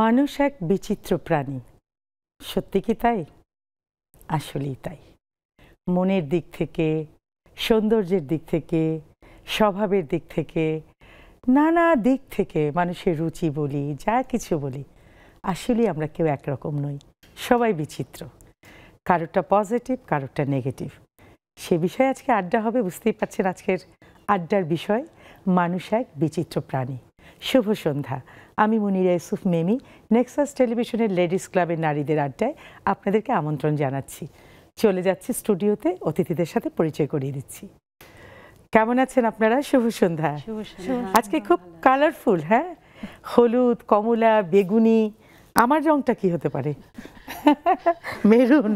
মানুষ এক বিচিত্র প্রাণী, সত্যি কি তাই? আসলেই তাই। মনের দিক থেকে, সৌন্দর্যের দিক থেকে, স্বভাবের দিক থেকে, নানা দিক থেকে মানুষের রুচি বলি, যা কিছু বলি, আসলেই আমরা কেউ একরকম নই, সবাই বিচিত্র। কারোরটা পজিটিভ, কারোরটা নেগেটিভ। সে বিষয়ে আজকে আড্ডা হবে। বুঝতেই পারছেন আজকের আড্ডার বিষয় মানুষ এক বিচিত্র প্রাণী। শুভ সন্ধ্যা। আমি মুনিরা ইউসুফ মেমি, নেক্সাস টেলিভিশনের লেডিস ক্লাবের নারীদের আড্ডায় আপনাদেরকে আমন্ত্রণ জানাচ্ছি। চলে যাচ্ছি স্টুডিওতে, অতিথিদের সাথে পরিচয় করিয়ে দিচ্ছি। কেমন আছেন আপনারা? শুভ সন্ধ্যা। আজকে খুব কালারফুল, হ্যাঁ, হলুদ, কমলা, বেগুনি। আমার রংটা কি হতে পারে? মেরুন,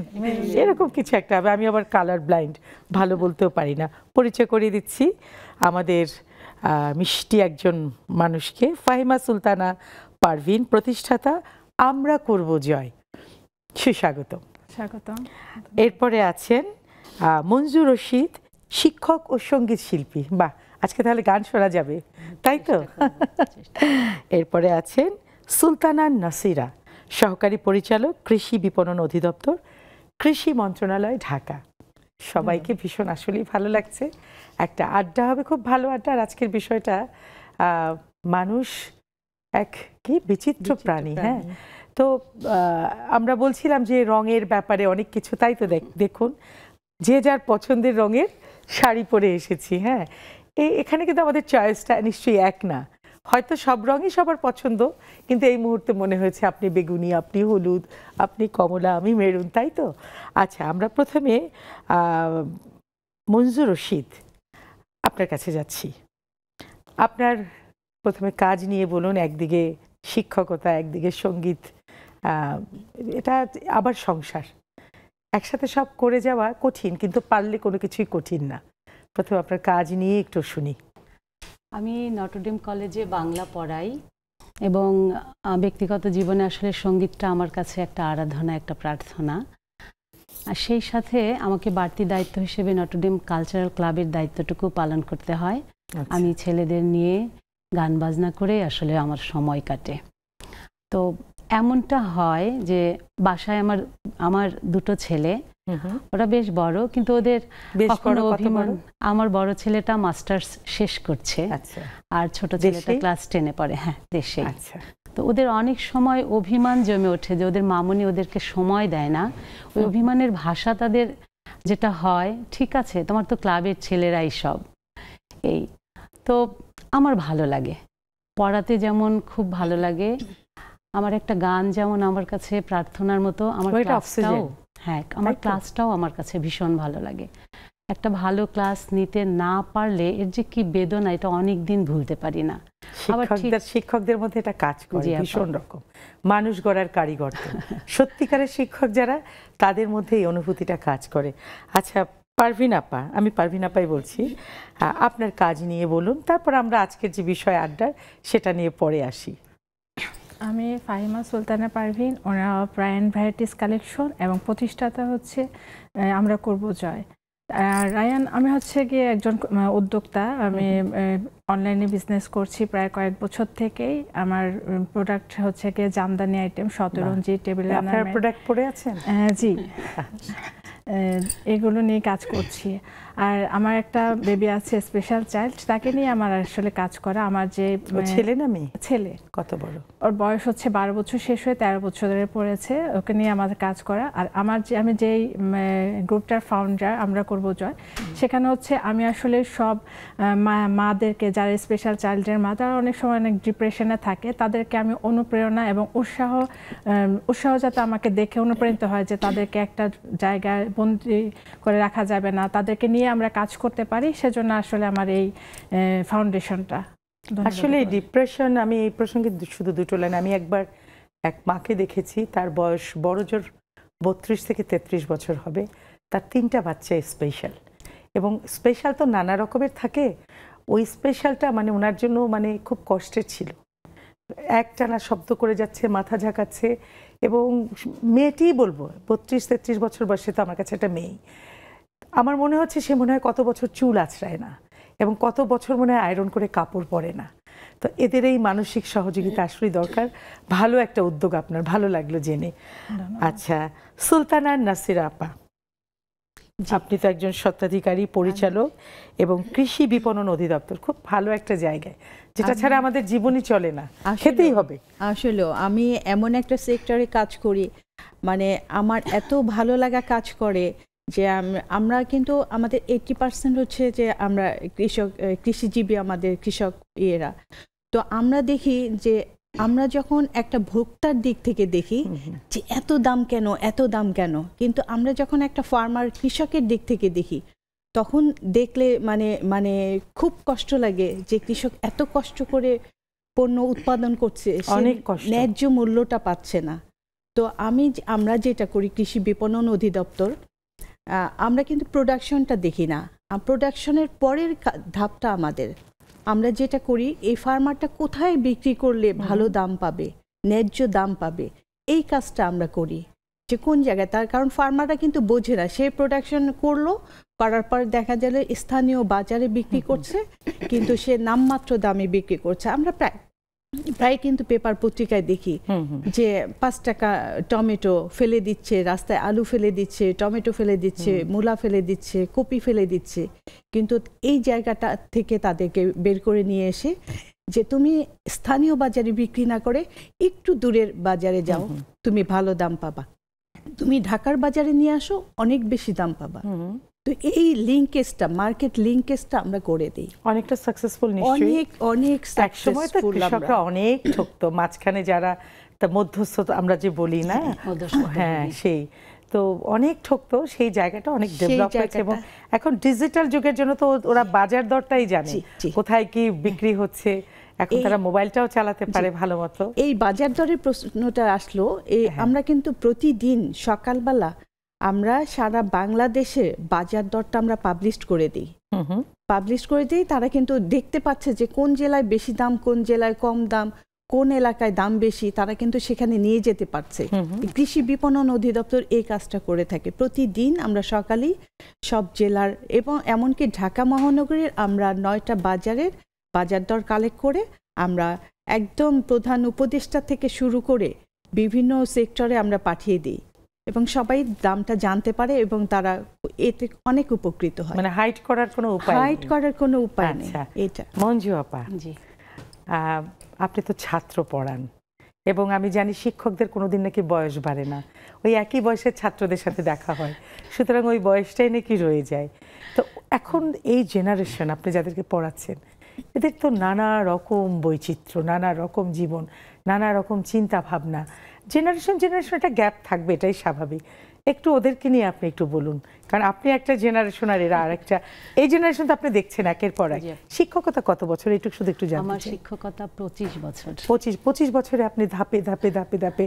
এরকম কিছু একটা হবে। আমি আবার কালার ব্লাইন্ড, ভালো বলতেও পারি না। পরিচয় করিয়ে দিচ্ছি আমাদের মিষ্টি একজন মানুষকে, ফাহিমা সুলতানা পারভিন, প্রতিষ্ঠাতা আমরা করব জয়। সুস্বাগত। স্বাগতম। এরপরে আছেন মঞ্জু রশিদ, শিক্ষক ও সঙ্গীত শিল্পী। বাহ, আজকে তাহলে গান শোনা যাবে, তাই তো? এরপরে আছেন সুলতানা নাসিরা, সহকারী পরিচালক, কৃষি বিপণন অধিদপ্তর, কৃষি মন্ত্রণালয়, ঢাকা। সবাইকে ভীষণ আসলেই ভালো লাগছে। একটা আড্ডা হবে, খুব ভালো আড্ডা। আর আজকের বিষয়টা মানুষ এক কি বিচিত্র প্রাণী। হ্যাঁ, তো আমরা বলছিলাম যে রঙের ব্যাপারে অনেক কিছু, তাই তো দেখুন যে যার পছন্দের রঙের শাড়ি পরে এসেছি। হ্যাঁ, এখানে কিন্তু আমাদের চয়েসটা নিশ্চয়ই এক না। হয়তো সব রঙই সবার পছন্দ, কিন্তু এই মুহূর্তে মনে হয়েছে আপনি বেগুনি, আপনি হলুদ, আপনি কমলা, আমি মেরুন, তাই তো? আচ্ছা, আমরা প্রথমে মঞ্জু রশিদ, আপনার কাছে যাচ্ছি। আপনার প্রথমে কাজ নিয়ে বলুন। একদিকে শিক্ষকতা, একদিকে সঙ্গীত, এটা আবার সংসার, একসাথে সব করে যাওয়া কঠিন, কিন্তু পারলে কোনো কিছুই কঠিন না। প্রথমে আপনার কাজ নিয়ে একটু শুনি। আমি নটরডেম কলেজে বাংলা পড়াই এবং ব্যক্তিগত জীবনে আসলে সঙ্গীতটা আমার কাছে একটা আরাধনা, একটা প্রার্থনা। আর সেই সাথে আমাকে বাড়তি দায়িত্ব হিসেবে নটরডেম কালচারাল ক্লাবের দায়িত্বটুকু পালন করতে হয়। আমি ছেলেদের নিয়ে গান বাজনা করে আসলে আমার সময় কাটে। তো এমনটা হয় যে বাসায় আমার দুটো ছেলে, ওরা বেশ বড়, কিন্তু ওদের কখনো অভিমান। আমার বড় ছেলেটা মাস্টার্স শেষ করছে, আর ছোট ছেলেটা ক্লাস 10-এ পড়ে। হ্যাঁ, দেশে। তো ওদের অনেক সময় অভিমান জমে ওঠে যে ওদের মামুনি ওদেরকে সময় দেয় না। ওই অভিমানের ভাষা তাদের যেটা হয়, ঠিক আছে তোমার তো ক্লাবের ছেলেরাই সব এই। তো আমার ভালো লাগে পড়াতে, যেমন খুব ভালো লাগে। আমার একটা গান যেমন আমার কাছে প্রার্থনার মতো, আমার ক্লাসটাও, হ্যাঁ, আমার ক্লাসটাও আমার কাছে ভীষণ ভালো লাগে। একটা ভালো ক্লাস নিতে না পারলে এর যে কি বেদনা, এটা অনেক দিন ভুলতে পারি না। শিক্ষকদের মধ্যে এটা কাজ করে ভীষণ রকম, মানুষ গড়ার কারিগর। সত্যিকারের শিক্ষক যারা, তাদের মধ্যে এই অনুভূতিটা কাজ করে। আচ্ছা পারভিন আপা, আমি পারভিন আপাই বলছি, আপনার কাজ নিয়ে বলুন, তারপর আমরা আজকের যে বিষয় আড্ডার সেটা নিয়ে পরে আসি। আমি ফাহিমা সুলতানা পারভিন, ওরা প্রায়ন ভ্যারাইটিস কালেকশন এবং প্রতিষ্ঠাতা হচ্ছে আমরা করব জয়। রায়ান, আমি হচ্ছে গিয়ে একজন উদ্যোক্তা। আমি অনলাইনে বিজনেস করছি প্রায় কয়েক বছর থেকেই। আমার প্রোডাক্ট হচ্ছে গিয়ে Jamdani item, shatranji, table lamp product পরে আছেন? জি, এগুলো নিয়ে কাজ করছি। আর আমার একটা বেবি আছে, স্পেশাল চাইল্ড, তাকে নিয়ে আমার আসলে কাজ করা। আমার যে ছেলে না মেয়ে? ছেলে। কত বড়? ওর বয়স হচ্ছে 12 বছর শেষ হয়ে 13 বছরে পড়েছে। ওকে নিয়ে আমাদের কাজ করা। আর আমি যেই গ্রুপটার ফাউন্ডার, আমরা করব জয়, সেখানে হচ্ছে আমি আসলে সব মাদেরকে, যারা স্পেশাল চাইল্ডের মা, তারা অনেক সময় অনেক ডিপ্রেশনে থাকে, তাদেরকে আমি অনুপ্রেরণা এবং উৎসাহ যাতে আমাকে দেখে অনুপ্রাণিত হয় যে তাদেরকে একটা জায়গায় বন্দি করে রাখা যাবে না, তাদেরকে নিয়ে আমরা কাজ করতে পারি। সেজন্য আসলে আমার এই ফাউন্ডেশনটা। আসলে ডিপ্রেশন, আমি এই প্রসঙ্গে শুধু দুটো লাইন। আমি একবার এক মাকে দেখেছি, তার বয়স বড়জোর 32 থেকে 33 বছর হবে। তার 3টা বাচ্চা স্পেশাল, এবং স্পেশাল তো নানা রকমের থাকে। ওই স্পেশালটা মানে ওনার জন্য মানে খুব কষ্টের ছিল। একটানা শব্দ করে যাচ্ছে, মাথা ঝাঁকাচ্ছে, এবং মেয়েটি বলবো 32-33 বছর বয়সে, তো আমার কাছে একটা মেয়ে। আমার মনে হচ্ছে সে মনে হয় কত বছর চুল আঁচড়ায় না এবং কত বছর মনে হয় আয়রন করে কাপড় পরে না। তো এদের এই মানসিক সহযোগিতা আসলেই দরকার। ভালো একটা উদ্যোগ আপনার, ভালো লাগলো জেনে। আচ্ছা, সুলতানা নাসিরা আপা, আপনি তো একজন স্বত্বাধিকারী, পরিচালক এবং কৃষি বিপণন অধিদপ্তর, খুব ভালো একটা জায়গায়, যেটা ছাড়া আমাদের জীবনই চলে না, খেতেই হবে। আসলে আমি এমন একটা সেক্টরে কাজ করি, মানে আমার এত ভালো লাগা কাজ করে যে আমরা কিন্তু আমাদের 80% হচ্ছে যে আমরা কৃষিজীবী, আমাদের কৃষক ইয়েরা। তো আমরা দেখি যে আমরা যখন একটা ভোক্তার দিক থেকে দেখি যে এত দাম কেন, এত দাম কেন, কিন্তু আমরা যখন একটা ফার্মার কৃষকের দিক থেকে দেখি তখন দেখলে মানে খুব কষ্ট লাগে যে কৃষক এত কষ্ট করে পণ্য উৎপাদন করছে, অনেক কষ্ট, ন্যায্য মূল্যটা পাচ্ছে না। তো আমরা যেটা করি কৃষি বিপণন অধিদপ্তর, আমরা কিন্তু প্রোডাকশনটা দেখি না, প্রোডাকশনের পরের ধাপটা আমাদের। আমরা যেটা করি এই ফার্মারটা কোথায় বিক্রি করলে ভালো দাম পাবে, ন্যায্য দাম পাবে, এই কাজটা আমরা করি। যে কোন জায়গায়, তার কারণ ফার্মাররা কিন্তু বোঝে না, সে প্রোডাকশন করলো, করার পর দেখা গেল স্থানীয় বাজারে বিক্রি করছে কিন্তু সে নামমাত্র দামে বিক্রি করছে। আমরা প্রায় কিন্তু পেপার পত্রিকায় দেখি যে 5 টাকা টমেটো ফেলে দিচ্ছে, রাস্তায় আলু ফেলে দিচ্ছে, টমেটো ফেলে দিচ্ছে, মূলা ফেলে দিচ্ছে, কপি ফেলে দিচ্ছে। কিন্তু এই জায়গাটা থেকে তাদেরকে বের করে নিয়ে এসে যে তুমি স্থানীয় বাজারে বিক্রি না করে একটু দূরের বাজারে যাও, তুমি ভালো দাম পাবা, তুমি ঢাকার বাজারে নিয়ে আসো, অনেক বেশি দাম পাবা। তো এই লিঙ্কেজটা, মার্কেট লিঙ্কেজটা আমরা করে দিই। অনেকটা সাকসেসফুল নিশ্চয়ই। অনেক একসময় তো কৃষকরা অনেক ঠকতো, মাঝখানে যারা তা মধ্যস্থ আমরা যে বলি না, হ্যাঁ সেই তো অনেক ঠকতো, সেই জায়গাটা অনেক ডেভেলপ হয়েছে এবং এখন ডিজিটাল যুগের জন্য তো ওরা বাজার দরটাই জানে, কোথায় কি বিক্রি হচ্ছে, এখন তারা মোবাইলটাও চালাতে পারে ভালো মতো। এই বাজার দরের প্রশ্নটা আসলো, আমরা কিন্তু প্রতিদিন সকালবেলা আমরা সারা বাংলাদেশে বাজার দরটা আমরা পাবলিশ করে দিই। তারা কিন্তু দেখতে পাচ্ছে যে কোন জেলায় বেশি দাম, কোন জেলায় কম দাম, কোন এলাকায় দাম বেশি, তারা কিন্তু সেখানে নিয়ে যেতে পারছে। কৃষি বিপণন অধিদপ্তর এই কাজটা করে থাকে। প্রতিদিন আমরা সকালেই সব জেলার এবং এমনকি ঢাকা মহানগরীর আমরা 9টা বাজারের বাজার দর কালেক্ট করে আমরা একদম প্রধান উপদেষ্টা থেকে শুরু করে বিভিন্ন সেক্টরে আমরা পাঠিয়ে দিই এবং সবাই দামটা জানতে পারে এবং তারা এতে অনেক উপকৃত হয়। মানে হাইড করার কোনো উপায় নেই। এটা মঞ্জু আপা, জি, আপনি তো ছাত্র পড়ান এবং আমি জানি শিক্ষকদের কোনোদিন নাকি বয়স বাড়ে না, ওই একই বয়সের ছাত্রদের সাথে দেখা হয়, সুতরাং ওই বয়সটাই নাকি রয়ে যায়। তো এখন এই জেনারেশন আপনি যাদেরকে পড়াচ্ছেন, এদের তো নানা রকম বৈচিত্র্য, নানা রকম জীবন, নানা রকম চিন্তা ভাবনা, জেনারেশন একটা গ্যাপ থাকবে, এটাই স্বাভাবিক। একটু ওদেরকে নিয়ে আপনি একটু বলুন, কারণ আপনি একটা জেনারেশন আর এরা আরেকটা, এই জেনারেশন তো আপনি দেখছেন একের পর এক। শিক্ষকতা কত বছর একটু শুধু একটু জানতে চাই। আমার শিক্ষকতা 25 বছর। 25 বছরে আপনি ধাপে ধাপে ধাপে ধাপে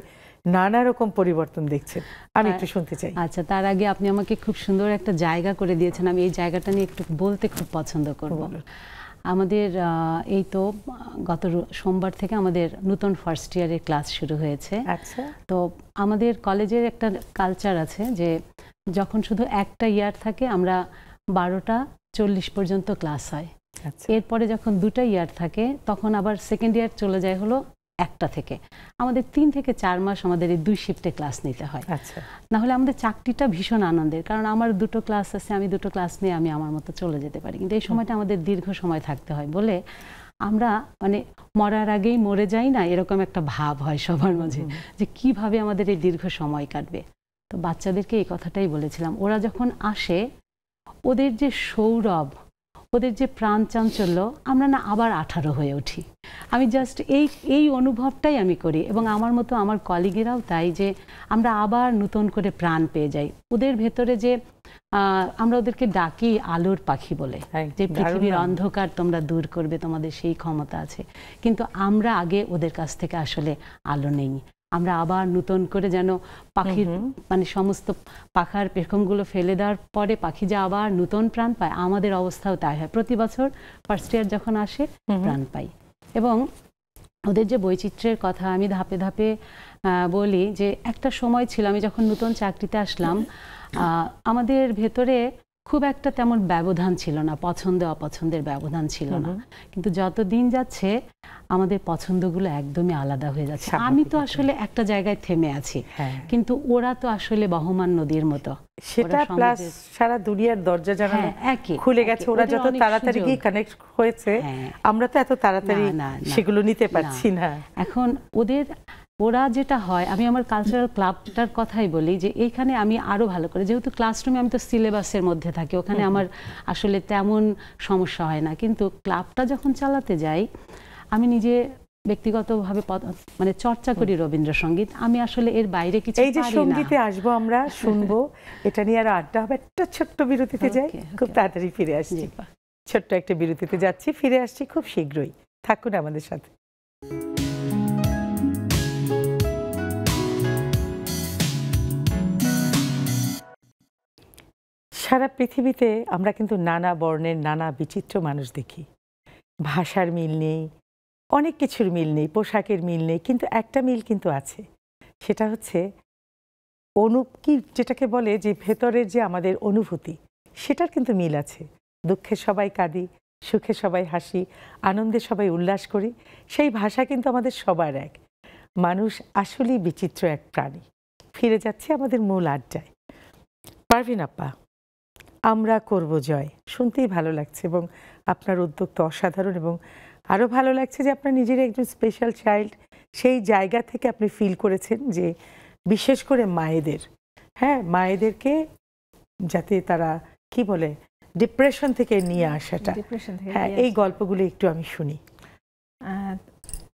নানা রকম পরিবর্তন দেখছেন, আমি একটু শুনতে চাই। আচ্ছা, তার আগে আপনি আমাকে খুব সুন্দর একটা জায়গা করে দিয়েছেন, আমি এই জায়গাটা নিয়ে একটু বলতে খুব পছন্দ করব। আমাদের এই তো গত সোমবার থেকে আমাদের নতুন ফার্স্ট ইয়ারের ক্লাস শুরু হয়েছে। আচ্ছা, তো আমাদের কলেজের একটা কালচার আছে যে যখন শুধু একটা ইয়ার থাকে আমরা 12টা 40 পর্যন্ত ক্লাস হয়। এরপরে যখন 2টা ইয়ার থাকে তখন আবার সেকেন্ড ইয়ার চলে যায় হলো 1টা থেকে। আমাদের 3 থেকে 4 মাস আমাদের এই 2 শিফটে ক্লাস নিতে হয়। না হলে আমাদের চাকরিটা ভীষণ আনন্দের, কারণ আমার 2টো ক্লাস আছে, আমি 2টো ক্লাস নিয়ে আমি আমার মতো চলে যেতে পারি, কিন্তু এই সময়টা আমাদের দীর্ঘ সময় থাকতে হয় বলে আমরা মানে মরার আগেই মরে যাই না, এরকম একটা ভাব হয় সবার মাঝে যে কিভাবে আমাদের এই দীর্ঘ সময় কাটবে। তো বাচ্চাদেরকে এই কথাটাই বলেছিলাম, ওরা যখন আসে ওদের যে সৌরভ, ওদের যে প্রাণ চাঞ্চল্য, আমরা না আবার 18 হয়ে উঠি। আমি জাস্ট এই অনুভবটাই আমি করি এবং আমার মতো আমার কলিগেরাও তাই, যে আমরা আবার নতুন করে প্রাণ পেয়ে যাই ওদের ভেতরে। যে আমরা ওদেরকে ডাকি আলোর পাখি বলে, যে পৃথিবীর অন্ধকার তোমরা দূর করবে, তোমাদের সেই ক্ষমতা আছে, কিন্তু আমরা আগে ওদের কাছ থেকে আসলে আলো নেই। আমরা আবার নতুন করে যেন পাখির মানে সমস্ত পাখার পেখমগুলো ফেলে দেওয়ার পরে পাখি যে আবার নতুন প্রাণ পায়, আমাদের অবস্থাও তাই হয়। প্রতি বছর ফার্স্ট ইয়ার যখন আসে প্রাণ পাই এবং ওদের যে বৈচিত্র্যের কথা আমি ধাপে ধাপে বলি যে একটা সময় ছিল আমি যখন নতুন চাকরিতে আসলাম আমাদের ভেতরে খুব একটা তেমন ব্যবধান ছিল না, পছন্দ অপছন্দের ব্যবধান ছিল না, কিন্তু যত দিন যাচ্ছে আমাদের পছন্দগুলো একদমই আলাদা হয়ে যাচ্ছে। আমি তো আসলে একটা জায়গায় থেমে আছি, কিন্তু ওরা তো আসলে বহমান নদীর মতো, সেটা প্লাস সারা দুনিয়ার দরজা জানালা খুলে গেছে। ওরা যত তাড়াতাড়ি গিয়ে কানেক্ট হয়েছে, আমরা তো এত তাড়াতাড়ি সেগুলো নিতে পারছি না। এখন ওরা যেটা হয়, আমি আমার কালচারাল ক্লাবটার কথাই বলি যে এইখানে আমি আরো ভালো করে, যেহেতু ক্লাসরুমে আমি তো সিলেবাসের মধ্যে থাকি, ওখানে আমার আসলে তেমন সমস্যা হয় না, কিন্তু ক্লাবটা যখন চালাতে যাই আমি নিজে ব্যক্তিগতভাবে মানে চর্চা করি রবীন্দ্রসঙ্গীত। আমি আসলে এর বাইরে কিছু এই যে সঙ্গীতে আসবো আমরা, শুনবো, এটা নিয়ে আরো আড্ডা হবে। একটা ছোট্ট বিরতিতে যাই, খুব তাড়াতাড়ি ফিরে আসছি। ছোট্ট একটা বিরতিতে যাচ্ছি, ফিরে আসছি খুব শীঘ্রই, থাকুন আমাদের সাথে। সারা পৃথিবীতে আমরা কিন্তু নানা বর্ণের নানা বিচিত্র মানুষ দেখি। ভাষার মিল নেই, অনেক কিছুর মিল নেই, পোশাকের মিল নেই, কিন্তু একটা মিল কিন্তু আছে, সেটা হচ্ছে যেটাকে বলে যে ভেতরের যে আমাদের অনুভূতি, সেটার কিন্তু মিল আছে। দুঃখে সবাই কাঁদি, সুখে সবাই হাসি, আনন্দে সবাই উল্লাস করি, সেই ভাষা কিন্তু আমাদের সবার এক। মানুষ আসলেই বিচিত্র এক প্রাণী। ফিরে যাচ্ছে আমাদের মূল আড্ডায়। পারভিন আপা, আমরা করব জয়, শুনতেই ভালো লাগছে, এবং আপনার উদ্যোগ তো অসাধারণ, এবং আরও ভালো লাগছে যে আপনার নিজের একজন স্পেশাল চাইল্ড, সেই জায়গা থেকে আপনি ফিল করেছেন যে বিশেষ করে মায়েদেরকে যাতে তারা কি বলে ডিপ্রেশন থেকে নিয়ে আসাটা, এই গল্পগুলো একটু আমি শুনি।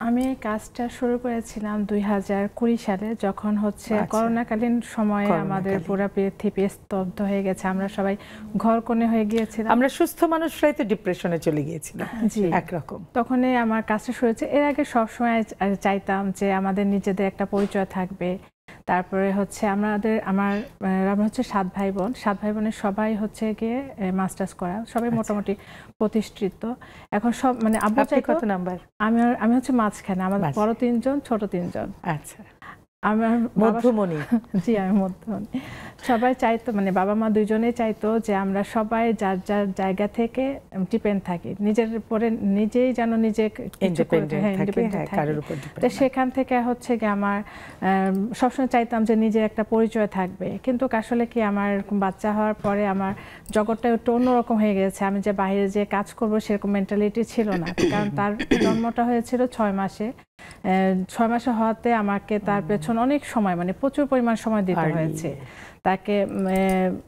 আমি কাজটা শুরু করেছিলাম 2020 সালে, যখন হচ্ছে করোনাকালীন সময়ে আমাদের পুরো পৃথিবী স্তব্ধ হয়ে গেছে, আমরা সবাই ঘরকোণে হয়ে গিয়েছিলাম, আমরা সুস্থ মানুষরাই তো ডিপ্রেশনে চলে গিয়েছিলাম একরকম। তখনই আমার কাজটা শুরু হয়েছে। এর আগে সবসময় চাইতাম যে আমাদের নিজেদের একটা পরিচয় থাকবে। তারপরে হচ্ছে আমরা হচ্ছে 7 ভাই বোনের সবাই হচ্ছে গিয়ে মাস্টার্স করা, সবাই মোটামুটি প্রতিষ্ঠিত। এখন সব মানে আব্বু চাই কত নাম্বার? আমি হচ্ছে মাঝখানে, আমার বড় 3 জন, ছোট 3 জন। আচ্ছা, আমার মধ্যমণি। জি, আমি মধ্যমণি। সবাই চাইতো, মানে বাবা মা দুইজনেই চাইতো যে আমরা সবাই যার যার জায়গা থেকে ডিপেন্ড থাকি, নিজের উপরে নিজেই যেন নিজে ইন্ডিপেন্ডেন্ট থাকি। তো সেখান থেকে হচ্ছে কি আমার সবসময় চাইতাম যে নিজের একটা পরিচয় থাকবে, কিন্তু আসলে কি আমার বাচ্চা হওয়ার পরে আমার জগৎটা একটু অন্যরকম হয়ে গেছে। আমি যে বাইরে যে কাজ করব সেরকম মেন্টালিটি ছিল না, কারণ তার জন্মটা হয়েছিল 6 মাসে। 6 মাসে হওয়াতে আমাকে তার পেছনে অনেক সময়, মানে প্রচুর পরিমাণ সময় দিতে হয়েছে। তাকে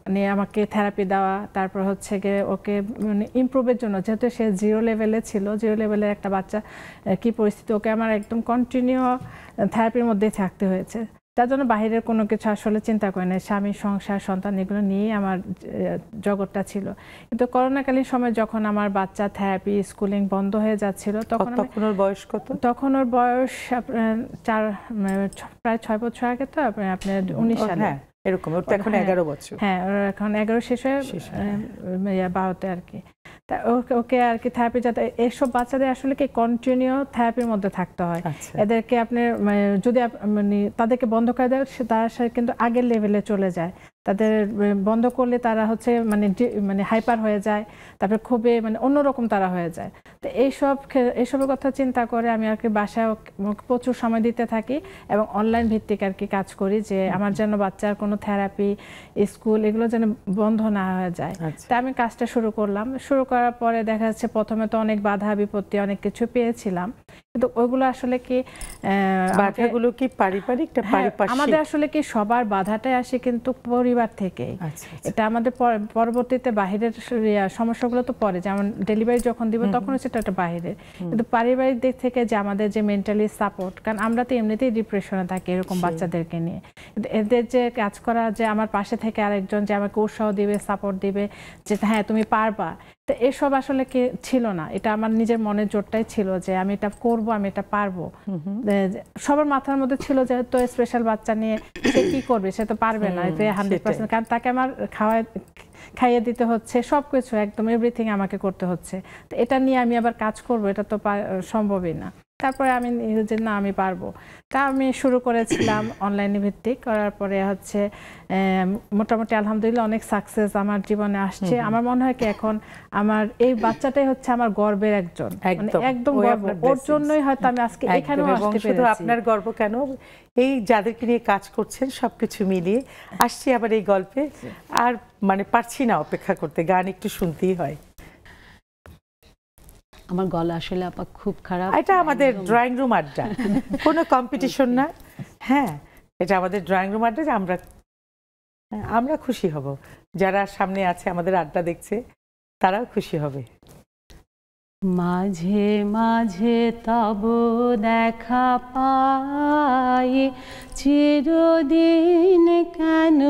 মানে আমাকে থেরাপি দেওয়া, তারপর হচ্ছে গিয়ে ওকে মানে ইমপ্রুভের জন্য, যেহেতু সে 0 লেভেলে ছিল, 0 লেভেলের একটা বাচ্চা কি পরিস্থিতি, ওকে আমার একদম কন্টিনিউ থেরাপির মধ্যে থাকতে হয়েছে। তার জন্য বাইরের কোনো কিছু আসলে চিন্তা করে না, স্বামী, সংসার, সন্তান, এগুলো নিয়ে আমার জগৎটা ছিল। কিন্তু করোনাকালীন সময় যখন আমার বাচ্চা থেরাপি, স্কুলিং বন্ধ হয়ে যাচ্ছিল, তখন ওর বয়স কত? তখন ওর বয়স প্রায় 6 বছর আগে, তো আপনার 19 সালে এরকম। ওর তো এখন 11 বছর। হ্যাঁ, ওর এখন 11 শেষ হয়ে 12তে আর কি। তা ওকে আর কি থেরাপি, যাতে এসব বাচ্চাদের আসলে কি কন্টিনিউ থেরাপির মধ্যে থাকতে হয়। এদেরকে আপনি যদি মানে তাদেরকে বন্ধ করে দেয়, তারা কিন্তু আগের লেভেলে চলে যায়। তাদের বন্ধ করলে তারা হচ্ছে মানে হাইপার হয়ে যায়, তারপরে খুবই মানে অন্যরকম তারা হয়ে যায়। তো এইসবের কথা চিন্তা করে আমি আর কি বাসায় প্রচুর সময় দিতে থাকি, এবং অনলাইন ভিত্তিক আর কি কাজ করি, যে আমার যেন বাচ্চার কোনো থেরাপি, স্কুল এগুলো যেন বন্ধ না হয়ে যায়। তা আমি কাজটা শুরু করলাম। শুরু করার পরে দেখা যাচ্ছে প্রথমে তো অনেক বাধা বিপত্তি, অনেক কিছু পেয়েছিলাম, কিন্তু ওইগুলো আসলে কি বাধাগুলো কি পারিবারিক না পারিপার্শ্বিক? আমাদের আসলে কি সবার বাধাটাই আসে কিন্তু পরিবার থেকে। এটা আমাদের পরবর্তীতে বাহিরের সমস্যাগুলো তো পরে, যেমন ডেলিভারি যখন দিব তখন সেটা একটা বাহিরের, কিন্তু পারিবারিক দিক থেকে যে আমাদের যে মেন্টালি সাপোর্ট, কারণ আমরা তো এমনিতেই ডিপ্রেশনে থাকি এরকম বাচ্চাদেরকে নিয়ে, কিন্তু এদের যে কাজ করা, যে আমার পাশে থেকে আরেকজন যে আমাকে উৎসাহ দিবে, সাপোর্ট দিবে, যে হ্যাঁ তুমি পারবা, তো এসব আসলে কি ছিল না। এটা আমার নিজের মনের জোরটাই ছিল যে আমি এটা করব, আমি এটা পারবো। সবার মাথার মধ্যে ছিল যে তো স্পেশাল বাচ্চা নিয়ে সে কি করবে, সে তো পারবে না 100%, কারণ তাকে আমার খাইয়ে দিতে হচ্ছে, সবকিছু একদম এভরিথিং আমাকে করতে হচ্ছে। তো এটা নিয়ে আমি আবার কাজ করব, এটা তো সম্ভবই না। তারপরে আমি যে না আমি পারবো, তা আমি শুরু করেছিলাম অনলাইনে ভিত্তিক, করার পরে হচ্ছে মোটামুটি আলহামদুলিল্লাহ অনেক সাকসেস আমার জীবনে আসছে। আমার মনে হয় কি এখন আমার এই বাচ্চাটাই হচ্ছে আমার গর্বের একজন, মানে একদম গর্ব, ওর জন্যই হয়তো আমি আজকে এখানেও আসতে পেরেছি। শুধু আপনার গর্ব কেন, এই যাদেরকে নিয়ে কাজ করছেন সবকিছু মিলিয়ে আসছি আবার এই গল্পে। আর মানে পারছি না অপেক্ষা করতে, গান একটু শুনতেই হয়। আমার গলা আসলে আপা খুব খারাপ। এটা আমাদের ড্রয়িং রুম আড্ডা, কোনো কম্পিটিশন না। হ্যাঁ, এটা আমাদের ড্রয়িং রুম আড্ডা, আমরা খুশি হব, যারা সামনে আছে আমাদের আড্ডা দেখছে তারাও খুশি হবে। মাঝে মাঝে তব দেখা পাই, চিরদিন কেন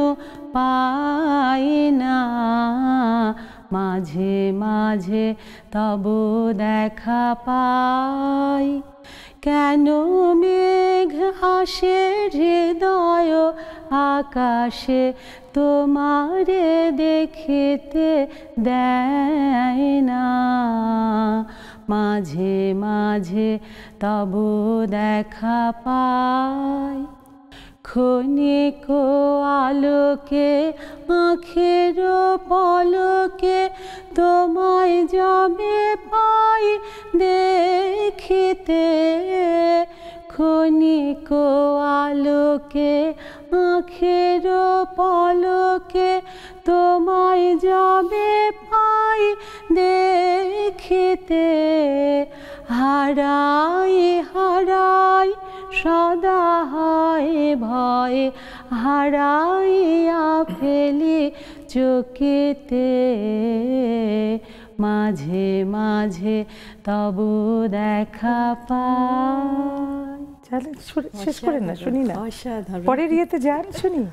পাই না, মাঝে মাঝে তব দেখা পাই, কেন মেঘ আসে হৃদয় আকাশে তোমারে দেখিতে দেয় না, মাঝে মাঝে তব দেখা পাই, ক্ষণিক আলোকে আঁখের পলকে তোমায় যাবে পাই দেখিতে, ক্ষণিক আলোকে আঁখের পলকে তোমায় যাবে পাই দেখিতে, হারাই হারাই সদা হয় ভয়ে, হারাইয়া ফেলি চোখেতে, মাঝে মাঝে তব দেখা পাই। শেষ করেন না, শুনি না, পরের ইয়েতে যান, শুনি।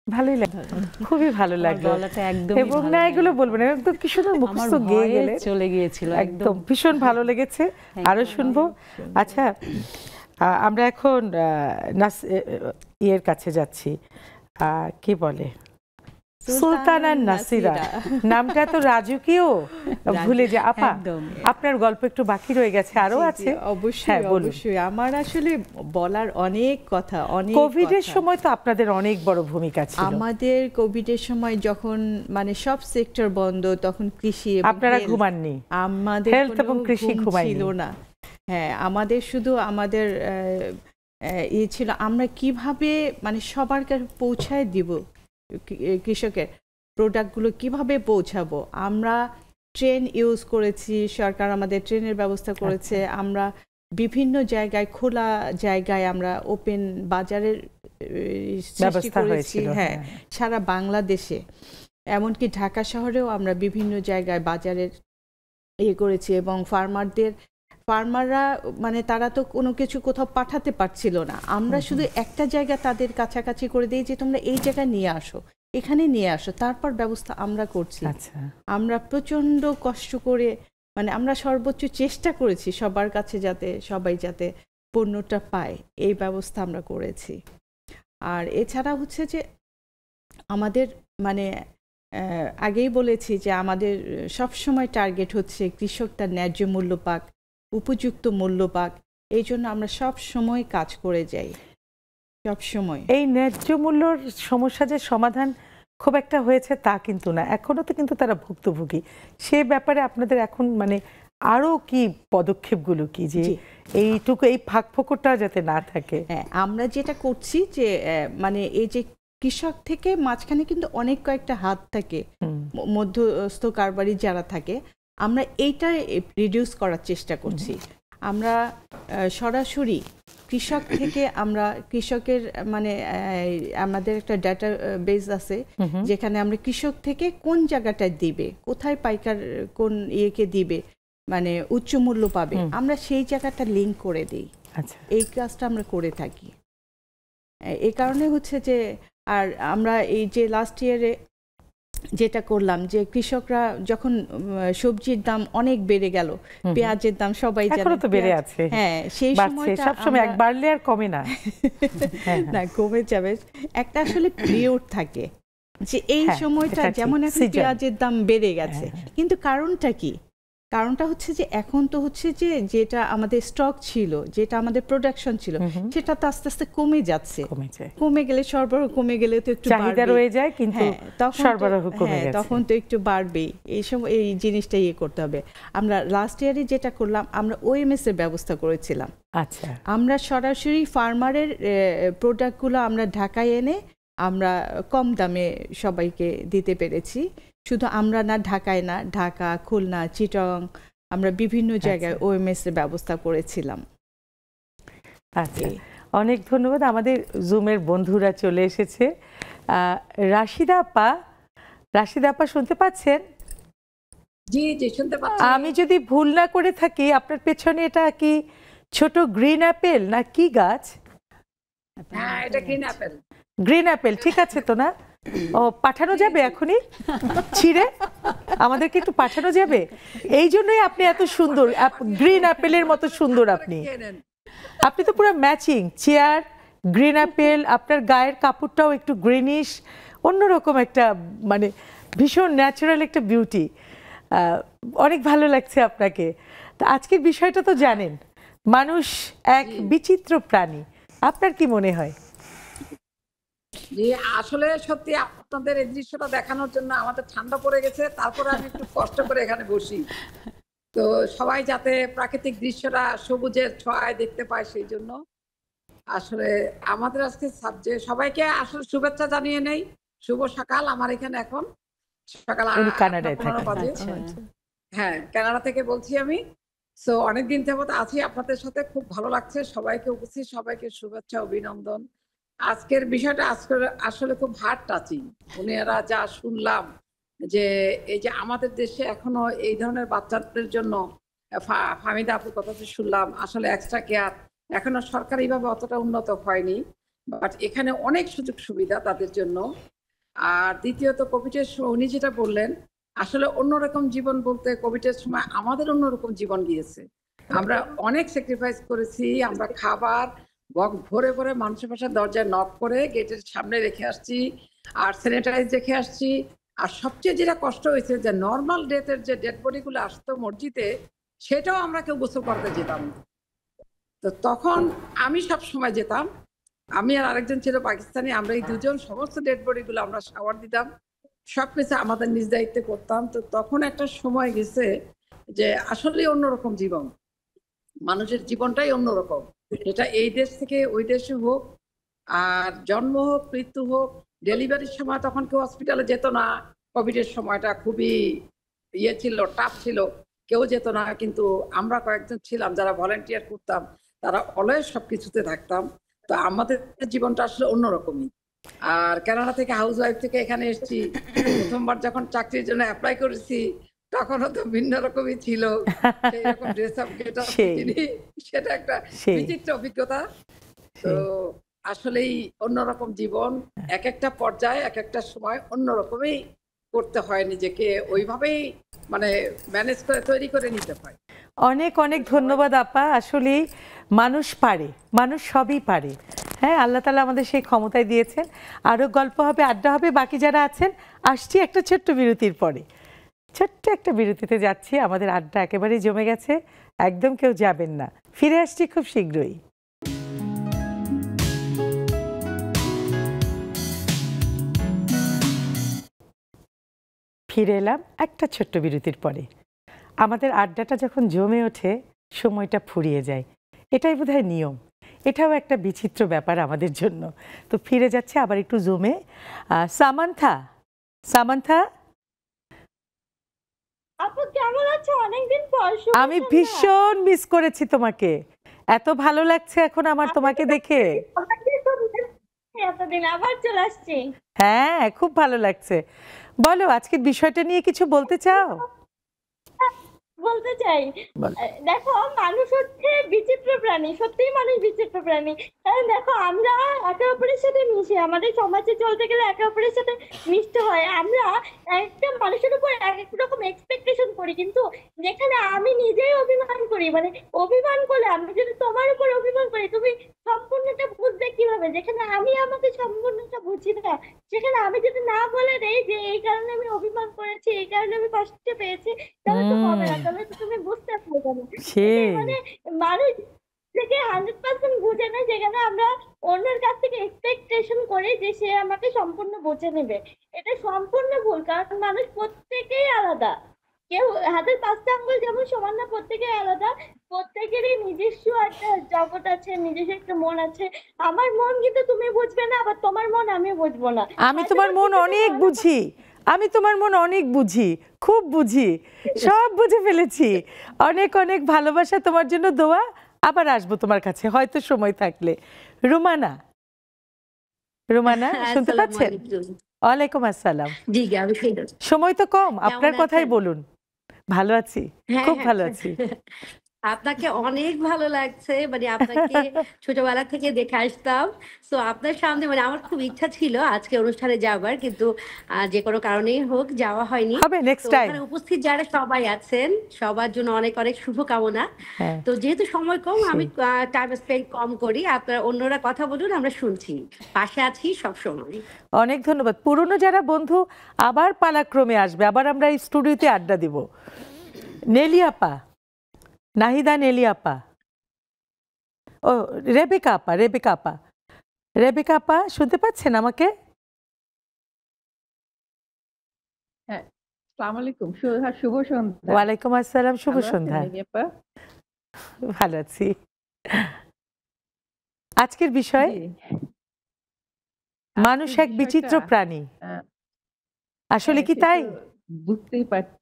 ভালোই লাগলো, খুবই ভালো লাগলো। এবং না এগুলো বলবেন, একদম কি সুন্দর মুখস্থ গেয়ে গেলে চলে গিয়েছিল, একদম ভীষণ ভালো লেগেছে। আরো শুনবো। আচ্ছা, আমরা এখন ইয়ের কাছে যাচ্ছি, কি বলে, সুলতানা নাসিরা। নামটা তো রাজকীয়, ভুলে যা। আপা, আপনার গল্প একটু বাকি রয়ে গেছে, আরো আছে। অবশ্যই অবশ্যই, আমার আসলে বলার অনেক কথা, অনেক। কোভিডের সময় তো আপনাদের অনেক বড় ভূমিকা ছিল। আমাদের কোভিডের সময় যখন মানে সব সেক্টর বন্ধ, তখন কৃষি, আপনারা ঘুমাননি, আমাদের হেলথ এবং কৃষি ছিল না। হ্যাঁ, আমাদের শুধু আমাদের ইয়ে ছিল, আমরা কিভাবে মানে সবার কাছে পৌঁছায় দিব, কৃষকের প্রোডাক্টগুলো কিভাবে পৌঁছাবো। আমরা ট্রেন ইউজ করেছি, সরকার আমাদের ট্রেনের ব্যবস্থা করেছে। আমরা বিভিন্ন জায়গায়, খোলা জায়গায় আমরা ওপেন বাজারের সৃষ্টি করেছি। হ্যাঁ, সারা বাংলাদেশে, এমনকি ঢাকা শহরেও আমরা বিভিন্ন জায়গায় বাজারের ইয়ে করেছি। এবং ফার্মাররা মানে তারা তো কোনো কিছু কোথাও পাঠাতে পারছিল না, আমরা শুধু একটা জায়গা তাদের কাছাকাছি করে দিই যে তোমরা এই জায়গায় নিয়ে আসো, এখানে নিয়ে আসো, তারপর ব্যবস্থা আমরা করছি। আমরা প্রচন্ড কষ্ট করে, মানে আমরা সর্বোচ্চ চেষ্টা করেছি সবার কাছে, যাতে সবাই যাতে পণ্যটা পায়, এই ব্যবস্থা আমরা করেছি। আর এছাড়া হচ্ছে যে আমাদের মানে আগেই বলেছি যে আমাদের সবসময় টার্গেট হচ্ছে কৃষক তার ন্যায্য মূল্য পাক, উপযুক্ত মূল্য পাক। এই জন্য আমরা সব সময় কাজ করে যাই, সব সময়। এই ন্যায্য মূল্যর সমস্যা যে সমাধান খুব একটা হয়েছে তা কিন্তু না, এখনো তো কিন্তু তারা ভুক্তভোগী। সে ব্যাপারে আপনাদের এখন মানে আরো কি পদক্ষেপগুলো কি, যে এইটুকু এই ফাঁক ফোকরটা যাতে না থাকে? হ্যাঁ, আমরা যেটা করছি যে মানে এই যে কৃষক থেকে মাঝখানে কিন্তু অনেক কয়েকটা হাত থাকে, মধ্যস্থ কারবারি যারা থাকে, আমরা এইটা রিডিউস করার চেষ্টা করছি। আমরা সরাসরি কৃষক থেকে, আমরা কৃষকের মানে আমাদের একটা ডাটা বেস আছে যেখানে আমরা কৃষক থেকে কোন জায়গাটায় দিবে, কোথায় পাইকার কোন ইয়েকে দিবে, মানে উচ্চ মূল্য পাবে, আমরা সেই জায়গাটা লিঙ্ক করে দিই। এই কাজটা আমরা করে থাকি। এই কারণে হচ্ছে যে, আর আমরা এই যে লাস্ট ইয়ারে যেটা করলাম, যে কৃষকরা যখন সবজির দাম অনেক বেড়ে গেল, পেঁয়াজের দাম সবাই জানে তো বেড়ে আছে, হ্যাঁ, সেই সময়টা সবসময় এক বাড়লে আর কমে না, না কমে যাবে, একটা আসলে পিরিয়ড থাকে যে এই সময়টা, যেমন এখন পেঁয়াজের দাম বেড়ে গেছে, কিন্তু কারণটা কি? কারণটা হচ্ছে যে এখন তো হচ্ছে যে যেটা আমাদের স্টক ছিল, যেটা আমাদের প্রোডাকশন ছিল, সেটা তো আস্তে আস্তে কমে যাচ্ছে। কমে গেলে সরবরাহ কমে গেলে তো একটু চাহিদা রয়ে যায়, কিন্তু সরবরাহ কমে গেছে, তখন তো একটু বাড়বেই। এই সময় এই জিনিসটা করতে হবে। আমরা লাস্ট ইয়ারে যেটা করলাম, আমরা ওএমএস এর ব্যবস্থা করেছিলাম। আচ্ছা, আমরা সরাসরি ফার্মারের প্রোডাক্টগুলো আমরা ঢাকায় এনে আমরা কম দামে সবাইকে দিতে পেরেছি। শুধু আমরা না, ঢাকায় না, ঢাকা, খুলনা, চিটাগং, আমরা বিভিন্ন জায়গায় ওএমএস এর ব্যবস্থা করেছিলাম। আচ্ছা, অনেক ধন্যবাদ। আমাদের জুমের বন্ধুরা চলে এসেছে। রাশিদা আপা শুনতে পাচ্ছেন? জি জি, শুনতে পাচ্ছি। আমি যদি ভুল না করে থাকি, আপনার পেছনে এটা কি ছোট গ্রিন অ্যাপেল না কি গাছ? হ্যাঁ, এটা গ্রিন অ্যাপেল। গ্রিন অ্যাপেল, ঠিক আছে তো না? ও, পাঠানো যাবে এখনই ছিঁড়ে? আমাদেরকে একটু পাঠানো যাবে? এই জন্যই আপনি এত সুন্দর, গ্রিন অ্যাপেলের মতো সুন্দর। আপনি তো পুরো ম্যাচিং, চেয়ার, গ্রিন অ্যাপেল, আপনার গায়ের কাপড়টাও একটু গ্রিনিশ, অন্যরকম একটা, মানে ভীষণ ন্যাচারাল একটা বিউটি। অনেক ভালো লাগছে আপনাকে। তো আজকের বিষয়টা তো জানেন, মানুষ এক বিচিত্র প্রাণী। আপনার কি মনে হয়? জি, আসলে সত্যি আপনাদের এই দৃশ্যটা দেখানোর জন্য আমাদের ঠান্ডা পড়ে গেছে, তারপরে আমি একটু কষ্ট করে এখানে বসি। তো সবাই যাতে প্রাকৃতিক দৃশ্যটা সবুজের ছোঁয়ায় দেখতে পায়, সেই জন্য আসলে আমাদের আজকে সাবজেক্ট। সবাইকে আসলে শুভেচ্ছা জানিয়ে নেই। শুভ সকাল। আমার এখানে এখন সকাল 8:15 বাজে। হ্যাঁ, কানাডা থেকে বলছি আমি। সো অনেকদিন যাবত আছি আপনাদের সাথে, খুব ভালো লাগছে। সবাইকে উপস্থিত সবাইকে শুভেচ্ছা, অভিনন্দন। আজকের বিষয়টা আসলে খুব হার্ট টাচিং। উনিরা যা শুনলাম যে এই যে আমাদের দেশে এখনো এই ধরনের বাচ্চাদের জন্য, ফাহমিদা আপুর কথা শুনলাম, আসলে এক্সট্রা কেয়ার এখনো সরকারিভাবে অতটা উন্নত হয়নি, বাট এখানে অনেক সুযোগ সুবিধা তাদের জন্য। আর দ্বিতীয়ত, কোভিডের সময় উনি যেটা বললেন, আসলে অন্যরকম জীবন বলতে কোভিডের সময় আমাদের অন্যরকম জীবন গিয়েছে। আমরা অনেক স্যাক্রিফাইস করেছি। আমরা খাবার ভরে ভরে মানুষের পাশে দরজায় নক করে গেটের সামনে রেখে আসছি, আর স্যানিটাইজ রেখে আসছি। আর সবচেয়ে যেটা কষ্ট হয়েছে, যে নর্মাল ডেথের যে ডেড বডিগুলো আসতো মসজিদে, সেটাও আমরা কেউ গোসল করতে যেতাম না। তো তখন আমি সব সময় যেতাম, আমি আর আরেকজন ছিল পাকিস্তানি, আমরা এই দুজন সমস্ত ডেড বডিগুলো আমরা শাওয়ার দিতাম, সবকিছু আমাদের নিজ দায়িত্বে করতাম। তো তখন একটা সময় গেছে যে আসলে অন্যরকম জীবন, মানুষের জীবনটাই অন্যরকম। এটা এই দেশ থেকে ওই দেশে হোক, আর জন্ম হোক, মৃত্যু হোক, ডেলিভারির সময় তখন কেউ হসপিটালে যেত না। কোভিডের সময়টা খুবই ছিল, টাফ ছিল, কেউ যেত না। কিন্তু আমরা কয়েকজন ছিলাম যারা ভলেন্টিয়ার করতাম, তারা অলওয়েজ সবকিছুতে থাকতাম। তো আমাদের জীবনটা আসলে অন্যরকমই। আর কানাডা থেকে হাউস ওয়াইফ থেকে এখানে এসেছি, প্রথমবার যখন চাকরির জন্য অ্যাপ্লাই করেছি, তখনও তো ভিন্ন রকমই ছিল, সেই রকম ড্রেস আপ গেটআপ, সেটা একটা বিচিত্র অভিজ্ঞতা। তো আসলেই অন্যরকম জীবন, এক একটা পর্যায়ে এক একটা সময় অন্যরকমই করতে হয় নিজেকে, ওইভাবেই মানে ম্যানেজ করে তৈরি করে নিতে হয়। অনেক অনেক ধন্যবাদ আপা। আসলে মানুষ পারে, মানুষ সবই পারে। হ্যাঁ, আল্লাহ তাআলা আমাদের সেই ক্ষমতায় দিয়েছেন। আরও গল্প হবে, আড্ডা হবে। বাকি যারা আছেন আসছি একটা ছোট্ট বিরতির পরে। ছোট্ট একটা বিরতিতে যাচ্ছি। আমাদের আড্ডা একেবারেই জমে গেছে, একদম কেউ যাবেন না। ফিরে আসছি খুব শীঘ্রই। ফিরে এলাম একটা ছোট্ট বিরতির পরে। আমাদের আড্ডাটা যখন জমে ওঠে, সময়টা ফুরিয়ে যায়। এটাই বোধহয় নিয়ম। এটাও একটা বিচিত্র ব্যাপার আমাদের জন্য। তো ফিরে যাচ্ছে আবার একটু জমে। সামান্থা, আপু কেমন আছো? অনেকদিন পর। আমি ভীষণ মিস করেছি তোমাকে। এত ভালো লাগছে এখন আমার তোমাকে দেখে। এতদিন আবার চলে আসছি। হ্যাঁ, খুব ভালো লাগছে। বলো, আজকের বিষয়টা নিয়ে কিছু বলতে চাও? বলতে চাই, দেখো মানুষ হচ্ছে বিচিত্র প্রাণী, সত্যিই মানুষ বিচিত্র প্রাণী। কারণ দেখো, আমরা একে অপরের সাথে মিশি, আমাদের সমাজে চলতে গেলে একে অপরের সাথে মিশতে হয়। আমরা একটা মানুষের উপর এক এক রকম এক্সপেকটেশন করি, কিন্তু যেখানে আমি নিজেই অভিমান করি, মানে অভিমান করলে, আমি যদি তোমার উপর অভিমান করি, তুমি সম্পূর্ণটা বুঝবে কিভাবে? যেখানে আমি আমাকে সম্পূর্ণটা বুঝি না, সেখানে আমি যদি না বলে দেই যে এই কারণে আমি অভিমান করেছি, এই কারণে আমি কষ্ট পেয়েছি, তাহলে তো হবে না। তাহলে তো তুমি বুঝতে পারবে না। সেই মানে মানুষ থেকে 100% বুঝে না, যেখানে আমরা অন্যের কাছ থেকে এক্সপেকটেশন করি যে সে আমাকে সম্পূর্ণ বুঝে নেবে। এটা সম্পূর্ণ ভুল, কারণ মানুষ প্রত্যেকেই আলাদা। কেউ হাতের 5টা আঙ্গুল যেমন সমান না, প্রত্যেকেই আলাদা। প্রত্যেকেরই নিজস্ব একটা জগৎ আছে, নিজস্ব একটা মন আছে। আমার মন কিন্তু তুমি বুঝবে না, আবার তোমার মন আমি বুঝবো না। আমি তোমার মন অনেক বুঝি, আমি তোমার মন অনেক বুঝি, খুব বুঝি, সব বুঝে ফেলেছি। অনেক অনেক ভালোবাসা তোমার জন্য, দোয়া। আবার আসবো তোমার কাছে হয়তো সময় থাকলে। রুমানা, রুমানা শুনতে পাচ্ছেন? ওয়ালাইকুম আসসালাম। সময় তো কম, আপনার কথাই বলুন। ভালো আছি, খুব ভালো আছি। আপনাকে অনেক ভালো লাগছে, মানে আপনাকে ছোটবেলা থেকে দেখে আসতাম। তো আপনার সামনে মানে আমার খুব ইচ্ছা ছিল আজকে অনুষ্ঠানে যাবার, কিন্তু যে কোনো কারণেই হোক যাওয়া হয়নি। হবে নেক্সট টাইম। এখানে উপস্থিত যারা সবাই আছেন সবার জন্য অনেক অনেক শুভকামনা। তো যেহেতু সময় কম, আমি টাইম স্পেন্ড কম করি, আপনারা অন্যরা কথা বলুন, আমরা শুনছি, পাশে আছি সব সময়। অনেক ধন্যবাদ। পুরনো যারা বন্ধু আবার পালাক্রমে আসবে, আবার আমরা এই স্টুডিওতে আড্ডা দিব। নেলি আপা, নাহিদা নেলি আপা, ও রেবেকা আপা, রেবেকা আপা, রেবেকা আপা শুনতে পাচ্ছেন আমাকে? হ্যাঁ, আসসালামু আলাইকুম, শুভ সন্ধ্যা। ওয়ালাইকুম আসসালাম, শুভ সন্ধ্যা। ভালো আছি। আজকের বিষয় মানুষ এক বিচিত্র প্রাণী, আসলে কি তাই? বুঝতেই পারছি,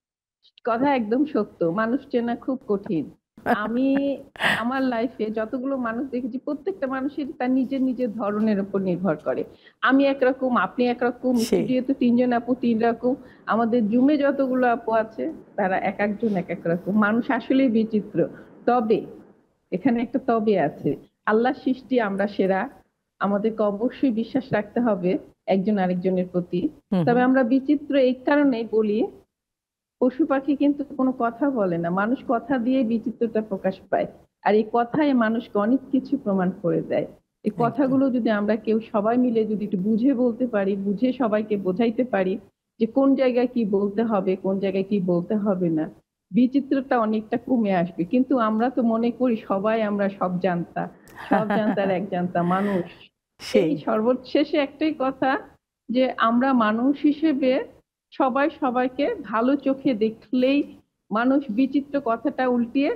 কথা একদম সত্য। মানুষ চেনা খুব কঠিন। আমি আমার লাইফে যতগুলো মানুষ দেখেছি, প্রত্যেকটা মানুষের তার নিজের নিজের ধরনের উপর নির্ভর করে। আমি একরকম, আপনি একরকম, স্টুডিওতে 3 জন আপু 3 রকম, আমাদের জুমে যতগুলো আপু আছে তারা এক একজন এক এক রকম। মানুষ আসলেই বিচিত্র। তবে এখানে একটা তবে আছে, আল্লাহর সৃষ্টি আমরা সেরা। আমাদেরকে অবশ্যই বিশ্বাস রাখতে হবে একজন আরেকজনের প্রতি। তবে আমরা বিচিত্র এই কারণেই বলি, পশু পাখি কিন্তু কোনো কথা বলে না, মানুষ কথা দিয়ে বিচিত্রতা প্রকাশ পায়। আর এই কথায় মানুষকে অনেক কিছু প্রমাণ করে দেয়। এই কথাগুলো যদি আমরা কেউ সবাই মিলে যদি একটু বুঝে বলতে পারি, বুঝে সবাইকে বোঝাইতে পারি যে কোন জায়গায় কি বলতে হবে, কোন জায়গায় কি বলতে হবে না, বিচিত্রতা অনেকটা কমে আসবে। কিন্তু আমরা তো মনে করি সবাই আমরা সব জানতা, সব জানতার এক জানতা মানুষ। সেই সর্বশেষে একটাই কথা, যে আমরা মানুষ হিসেবে সবাই সবাইকে ভালো চোখে দেখলেই মানুষ বিচিত্র কথাটা উল্টিয়ে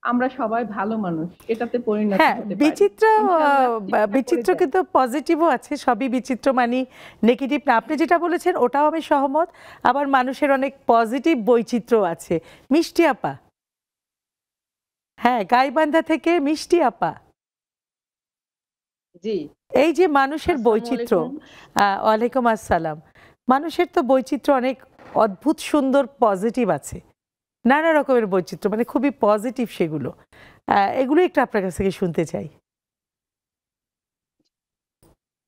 আমরা সবাই ভালো মানুষ এটাতে পরিণত হতে পারি। বিচিত্র, বিচিত্র কিন্তু পজিটিভও আছে, সবই বিচিত্র মানে নেগেটিভ না। আপনি যেটা বলেছেন ওটাও আমি সহমত। আবার মানুষের অনেক পজিটিভ বৈচিত্র্য আছে। মিষ্টি আপা, হ্যাঁ, গাইবান্ধা থেকে মিষ্টি আপা। জি, এই যে মানুষের বৈচিত্র্য, ওয়ালাইকুম আসসালাম। মানুষের তো বৈচিত্র্য অনেক অদ্ভুত সুন্দর পজিটিভ আছে, নানা রকমের বৈচিত্র্য, মানে খুবই পজিটিভ সেগুলো। এগুলো একটু আপনার কাছ থেকে শুনতে চাই।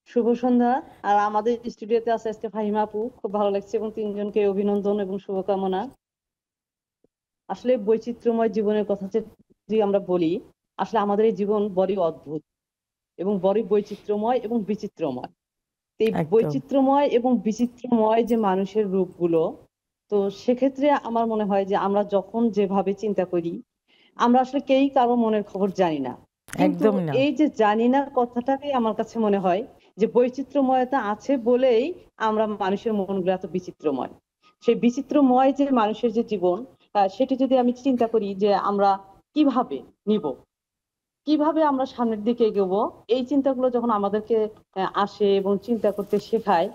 শুভ সন্ধ্যা। আর আমাদের স্টুডিওতে আছে আজকে ফাহিমা আপু, খুব ভালো লাগছে, এবং 3 জনকে অভিনন্দন এবং শুভকামনা। আসলে বৈচিত্র্যময় জীবনের কথা যদি আমরা বলি, আসলে আমাদের এই জীবন বড়ই অদ্ভুত এবং বড়ই বৈচিত্র্যময় এবং বিচিত্রময়। এই বৈচিত্র্যময় এবং বিচিত্রময় যে মানুষের রূপগুলো, তো সেক্ষেত্রে আমার মনে হয় যে আমরা যখন যেভাবে চিন্তা করি, আমরা আসলে কেউই কারো মনের খবর জানি না। কিন্তু এই যে জানি না কথাটাই আমার কাছে মনে হয় যে বৈচিত্র্যময়তা আছে বলেই আমরা মানুষের মনগুলো এত বিচিত্রময়। সেই বিচিত্রময় যে মানুষের যে জীবন, সেটি যদি আমি চিন্তা করি যে আমরা কিভাবে নিব, কিভাবে আমরা সামনের দিকে এগোবো, এই চিন্তাগুলো যখন আমাদেরকে আসে এবং চিন্তা করতে শেখায়,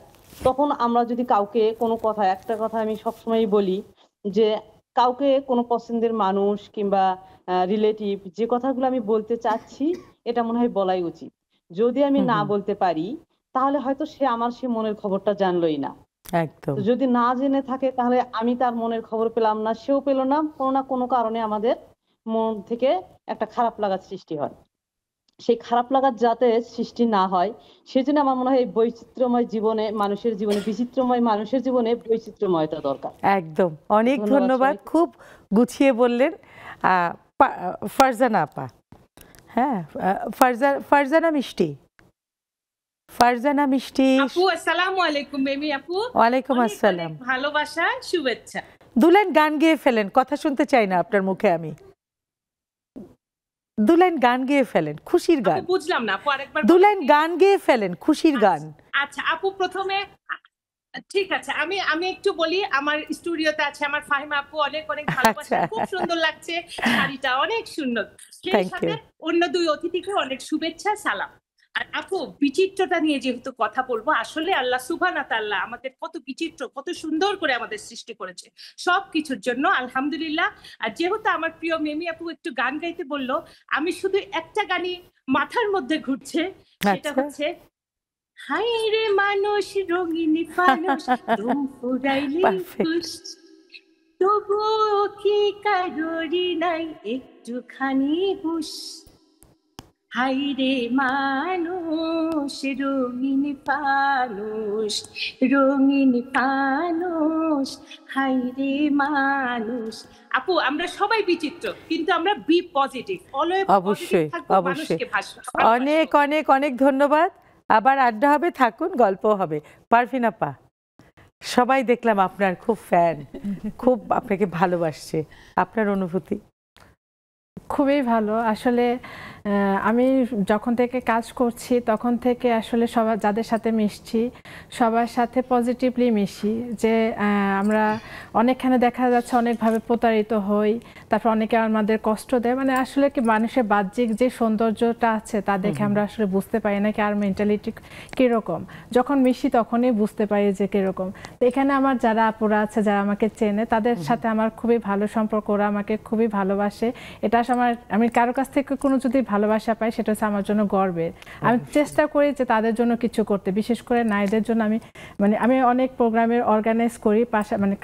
তখন আমরা যদি কাউকে কোনো কথা, একটা কথা আমি সবসময় বলি যে কাউকে কোনো পছন্দের মানুষ কিংবা রিলেটিভ যে কথাগুলো আমি বলতে চাচ্ছি, এটা মনে হয় বলাই উচিত। যদি আমি না বলতে পারি তাহলে হয়তো সে আমার সে মনের খবরটা জানলোই না। যদি না জেনে থাকে তাহলে আমি তার মনের খবর পেলাম না, সেও পেল না। কোনো না কোনো কারণে আমাদের মন থেকে একটা খারাপ লাগার সৃষ্টি হয়। সেই খারাপ লাগার যাতে সৃষ্টি না হয়, সেজন্য আমার মনে হয় বৈচিত্র্যময় জীবনে, মানুষের জীবনে, বিচিত্রময় মানুষের জীবনে বৈচিত্র্যময়তা দরকার। একদম, অনেক ধন্যবাদ, খুব গুছিয়ে বললেন। ফারজানা আপা, হ্যাঁ, ফারজানা মিষ্টি, ফারজানা মিষ্টি আপু, আসসালামু আলাইকুম। বেবি আপু, ওয়ালাইকুম আসসালাম, ভালোবাসা, শুভেচ্ছা। দু লাইন গান গেয়ে ফেলেন, কথা শুনতে চাই না আপনার মুখে আমি। দু লাইন গান গেয়ে ফেলেন, খুশির গান। বুঝলাম না, আরেকবার দু লাইন গান গেয়ে ফেলেন, খুশির গান। আচ্ছা আপু, প্রথমে ঠিক আছে, আমি একটু বলি। আমার স্টুডিওতে আছে আমার ফাহিমা আপু, অনেক অনেক ভালোবাসা, খুব সুন্দর লাগছে শাড়িটা, অনেক সুন্দর। সেই সাথে অন্য দুই অতিথিকে অনেক শুভেচ্ছা, সালাম। আর আপু, বিচিত্রতা নিয়ে যেহেতু কথা বলবো, আসলে আল্লাহ সুবহানাহু ওয়া তাআলা আমাদের কত বিচিত্র, কত সুন্দর করে আমাদের সৃষ্টি করেছে, সব কিছুর জন্য আলহামদুলিল্লাহ। আর যেহেতু আমার প্রিয় মেমি আপু একটু গান গাইতে বললো, আমি শুধু একটা গানই মাথার মধ্যে ঘুরছে, সেটা হচ্ছে হাই রে মানুষ রঙিন ফানুষ, তুম ফুরাইলি খুশ, তবুও কি কারোরই নাই একটুখানি হুশ। হাই রে মানুষ রঙিন ফানুষ, রঙিন ফানুষ, হাই রে মানুষ। আপু, আমরা সবাই বিচিত্র, কিন্তু আমরা বি পজিটিভ, অলওয়েজ অবশ্যই অবশ্যই। অনেক অনেক অনেক ধন্যবাদ। আবার আড্ডা হবে, থাকুন, গল্প হবে। পারভিন আপা, সবাই দেখলাম আপনার খুব ফ্যান, খুব আপনাকে ভালোবাসছে, আপনার অনুভূতি? খুবই ভালো। আসলে আমি যখন থেকে কাজ করছি তখন থেকে আসলে সবার যাদের সাথে মিশছি সবার সাথে পজিটিভলি মিশি, যে আমরা অনেকখানে দেখা যাচ্ছে অনেকভাবে প্রতারিত হই, তারপর অনেকে আমাদের কষ্ট দেয়, মানে আসলে কি মানুষের বাহ্যিক যে সৌন্দর্যটা আছে তা দেখে আমরা আসলে বুঝতে পারি না কি আর মেন্টালিটি কীরকম। যখন মিশি তখনই বুঝতে পারি যে কীরকম। তো এখানে আমার যারা আপুরা আছে, যারা আমাকে চেনে, তাদের সাথে আমার খুবই ভালো সম্পর্ক, ওরা আমাকে খুবই ভালোবাসে। এটা আমি কারো কাছ থেকে কোনো যদি ভালোবাসা পাই সেটা হচ্ছে আমার জন্য গর্বের। আমি চেষ্টা করি যে তাদের জন্য কিছু করতে, বিশেষ করে নারীদের জন্য। আমি অনেক প্রোগ্রামের অর্গানাইজ করি, মানে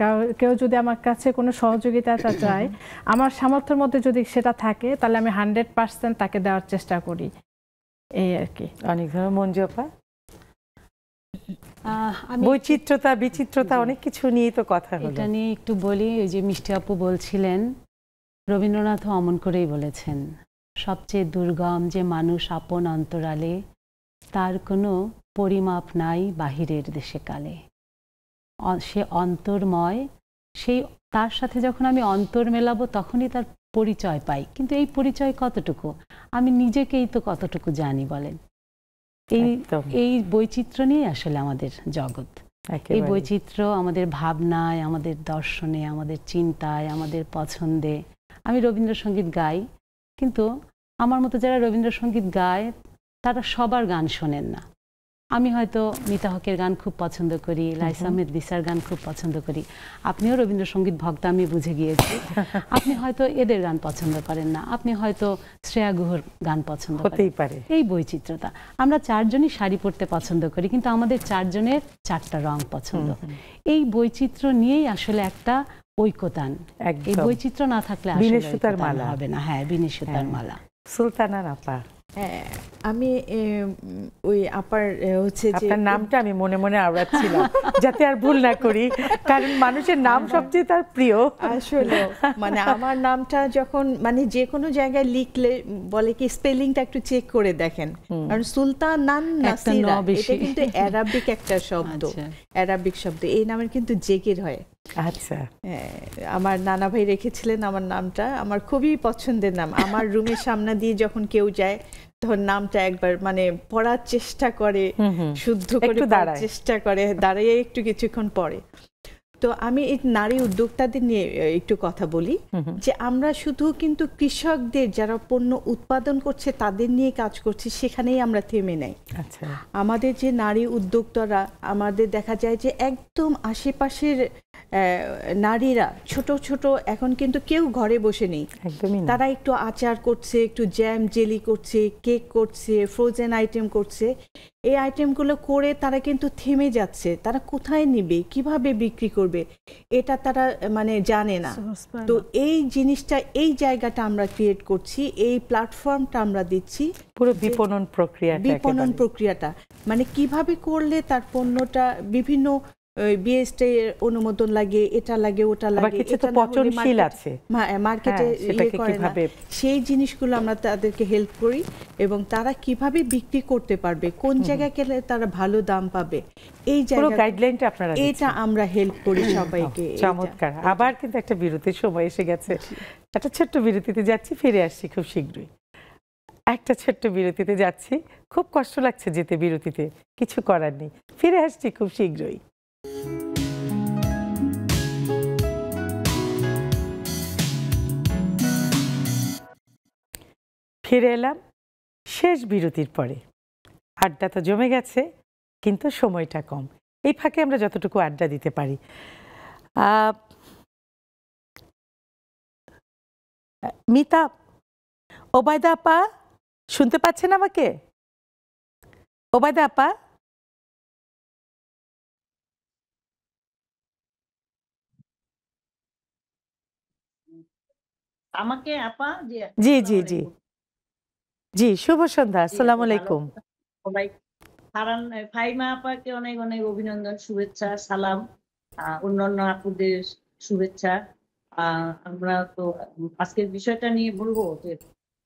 কেউ যদি আমার কাছে কোনো সহযোগিতা চায়, আমার সামর্থ্যের মধ্যে যদি সেটা থাকে তাহলে আমি 100% তাকে দেওয়ার চেষ্টা করি, এই আর কি। অনেক ধন্যবাদ। মঞ্জু আপা, বৈচিত্রতা বিচিত্রতা অনেক কিছু নিয়ে তো কথা হলো, এটা নিয়ে একটু বলি। ওই যে মিষ্টি আপু বলছিলেন, রবীন্দ্রনাথও অমন করেই বলেছেন, সবচেয়ে দুর্গম যে মানুষ আপন অন্তরালে, তার কোনো পরিমাপ নাই বাহিরের দেশে কালে। সে অন্তর্ময়, সেই তার সাথে যখন আমি অন্তর মেলাবো তখনই তার পরিচয় পাই। কিন্তু এই পরিচয় কতটুকু, আমি নিজেকেই তো কতটুকু জানি বলেন। এই বৈচিত্র্য নিয়ে আসলে আমাদের জগৎ। এই বৈচিত্র্য আমাদের ভাবনায়, আমাদের দর্শনে, আমাদের চিন্তায়, আমাদের পছন্দে। আমি রবীন্দ্রসঙ্গীত গাই, কিন্তু আমার মতো যারা রবীন্দ্রসঙ্গীত গায় তারা সবার গান শোনেন না। আমি হয়তো মিতা হকের গান খুব পছন্দ করি, লাইসা আহমেদ দিসার গান খুব পছন্দ করি। আপনিও রবীন্দ্রসঙ্গীত ভক্ত, আমি বুঝে গিয়েছি। আপনি হয়তো এদের গান পছন্দ করেন না, আপনি হয়তো শ্রেয়া গুহর গান পছন্দ করেন। এই বৈচিত্র্যতা। আমরা চারজনই শাড়ি পরতে পছন্দ করি, কিন্তু আমাদের চারজনের চারটা রং পছন্দ। এই বৈচিত্র্য নিয়েই আসলে একটা ঐকতান। এই বৈচিত্র্য না থাকলে আসলে হবে না। হ্যাঁ, বিনি সুতার মালা। সুলতানা আপা, আমি ওই আপার হচ্ছে যে আপনার নামটা আমি মনে মনে আওড়াচ্ছিলাম যাতে আর ভুল না করি, কারণ মানুষের নাম সবচেয়ে তার প্রিয়। আসলে মানে আমার নামটা যখন মানে যে কোনো জায়গায় লিখলে বলে কি স্পেলিংটা একটু চেক করে দেখেন, কারণ সুলতানান নাসিরা এটা কিন্তু অ্যারাবিক একটা শব্দ, অ্যারাবিক শব্দ। এই নামের কিন্তু জেকের হয়। আচ্ছা, আমার নানা ভাই রেখেছিলেন আমার নামটা, আমার খুবই পছন্দের নাম। আমার রুমের সামনে দিয়ে যখন কেউ যায় তখন নামটা একবার মানে পড়ার চেষ্টা করে, শুদ্ধ করে পড়ার চেষ্টা করে, দাঁড়িয়ে একটু কিছুক্ষণ পরে। তো আমি এই নারী উদ্যোক্তাদের নিয়ে একটু কথা বলি, যে আমরা শুধু কিন্তু কৃষকদের যারা পণ্য উৎপাদন করছে তাদের নিয়ে কাজ করছি, সেখানেই আমরা থেমে নাই। আমাদের যে নারী উদ্যোক্তারা, আমাদের দেখা যায় যে একদম আশেপাশের নারীরা ছোট ছোট, এখন কিন্তু কেউ ঘরে বসে নেই, তারা একটু আচার করছে, একটু জ্যাম জেলি করছে, কেক করছে, ফ্রোজেন আইটেম করছে। এই আইটেমগুলো করে তারা কিন্তু থেমে যাচ্ছে, তারা কোথায় নেবে, কিভাবে বিক্রি করবে এটা তারা মানে জানে না। তো এই জিনিসটা, এই জায়গাটা আমরা ক্রিয়েট করছি, এই প্ল্যাটফর্মটা আমরা দিচ্ছি, পুরো বিপণন প্রক্রিয়াটা মানে কিভাবে করলে তার পণ্যটা বিভিন্ন বিএসটি অনুমোদন লাগে, এটা লাগে, ওটা লাগে, কিছু তো পচনশীল আছে মার্কেটে সেই জিনিসগুলো আমরা তাদেরকে হেল্প করি এবং তারা কিভাবে বিক্রি করতে পারবে, কোন জায়গায় গেলে তারা ভালো দাম পাবে, এই জায়গা গাইডলাইনটা আপনারা এটা আমরা হেল্প করি সবাইকে। চমৎকার। আবার কিন্তু একটা বিরতির সময় এসে গেছে, একটা ছোট্ট বিরতিতে যাচ্ছি, ফিরে আসছি খুব শীঘ্রই। একটা ছোট্ট বিরতিতে যাচ্ছি, খুব কষ্ট লাগছে যেতে বিরতিতে, কিছু করার নেই, ফিরে আসছি খুব শীঘ্রই। ফিরে এলাম শেষ বিরতির পরে। আড্ডা তো জমে গেছে, কিন্তু সময়টা কম। এই ফাঁকে আমরা যতটুকু আড্ডা দিতে পারি। মিতা, ওবায়দা আপা শুনতে পাচ্ছেন আমাকে? ওবায়দা আপা, আমাকে আপা? জি জি জি জি, শুভ সন্ধ্যা, আসসালামু আলাইকুম। ফাহিমা আপাকে অনেক অনেক অভিনন্দন, শুভেচ্ছা, সালাম, অন্যান্য আপুদের শুভেচ্ছা। আমরা তো আজকের বিষয়টা নিয়ে বলবো যে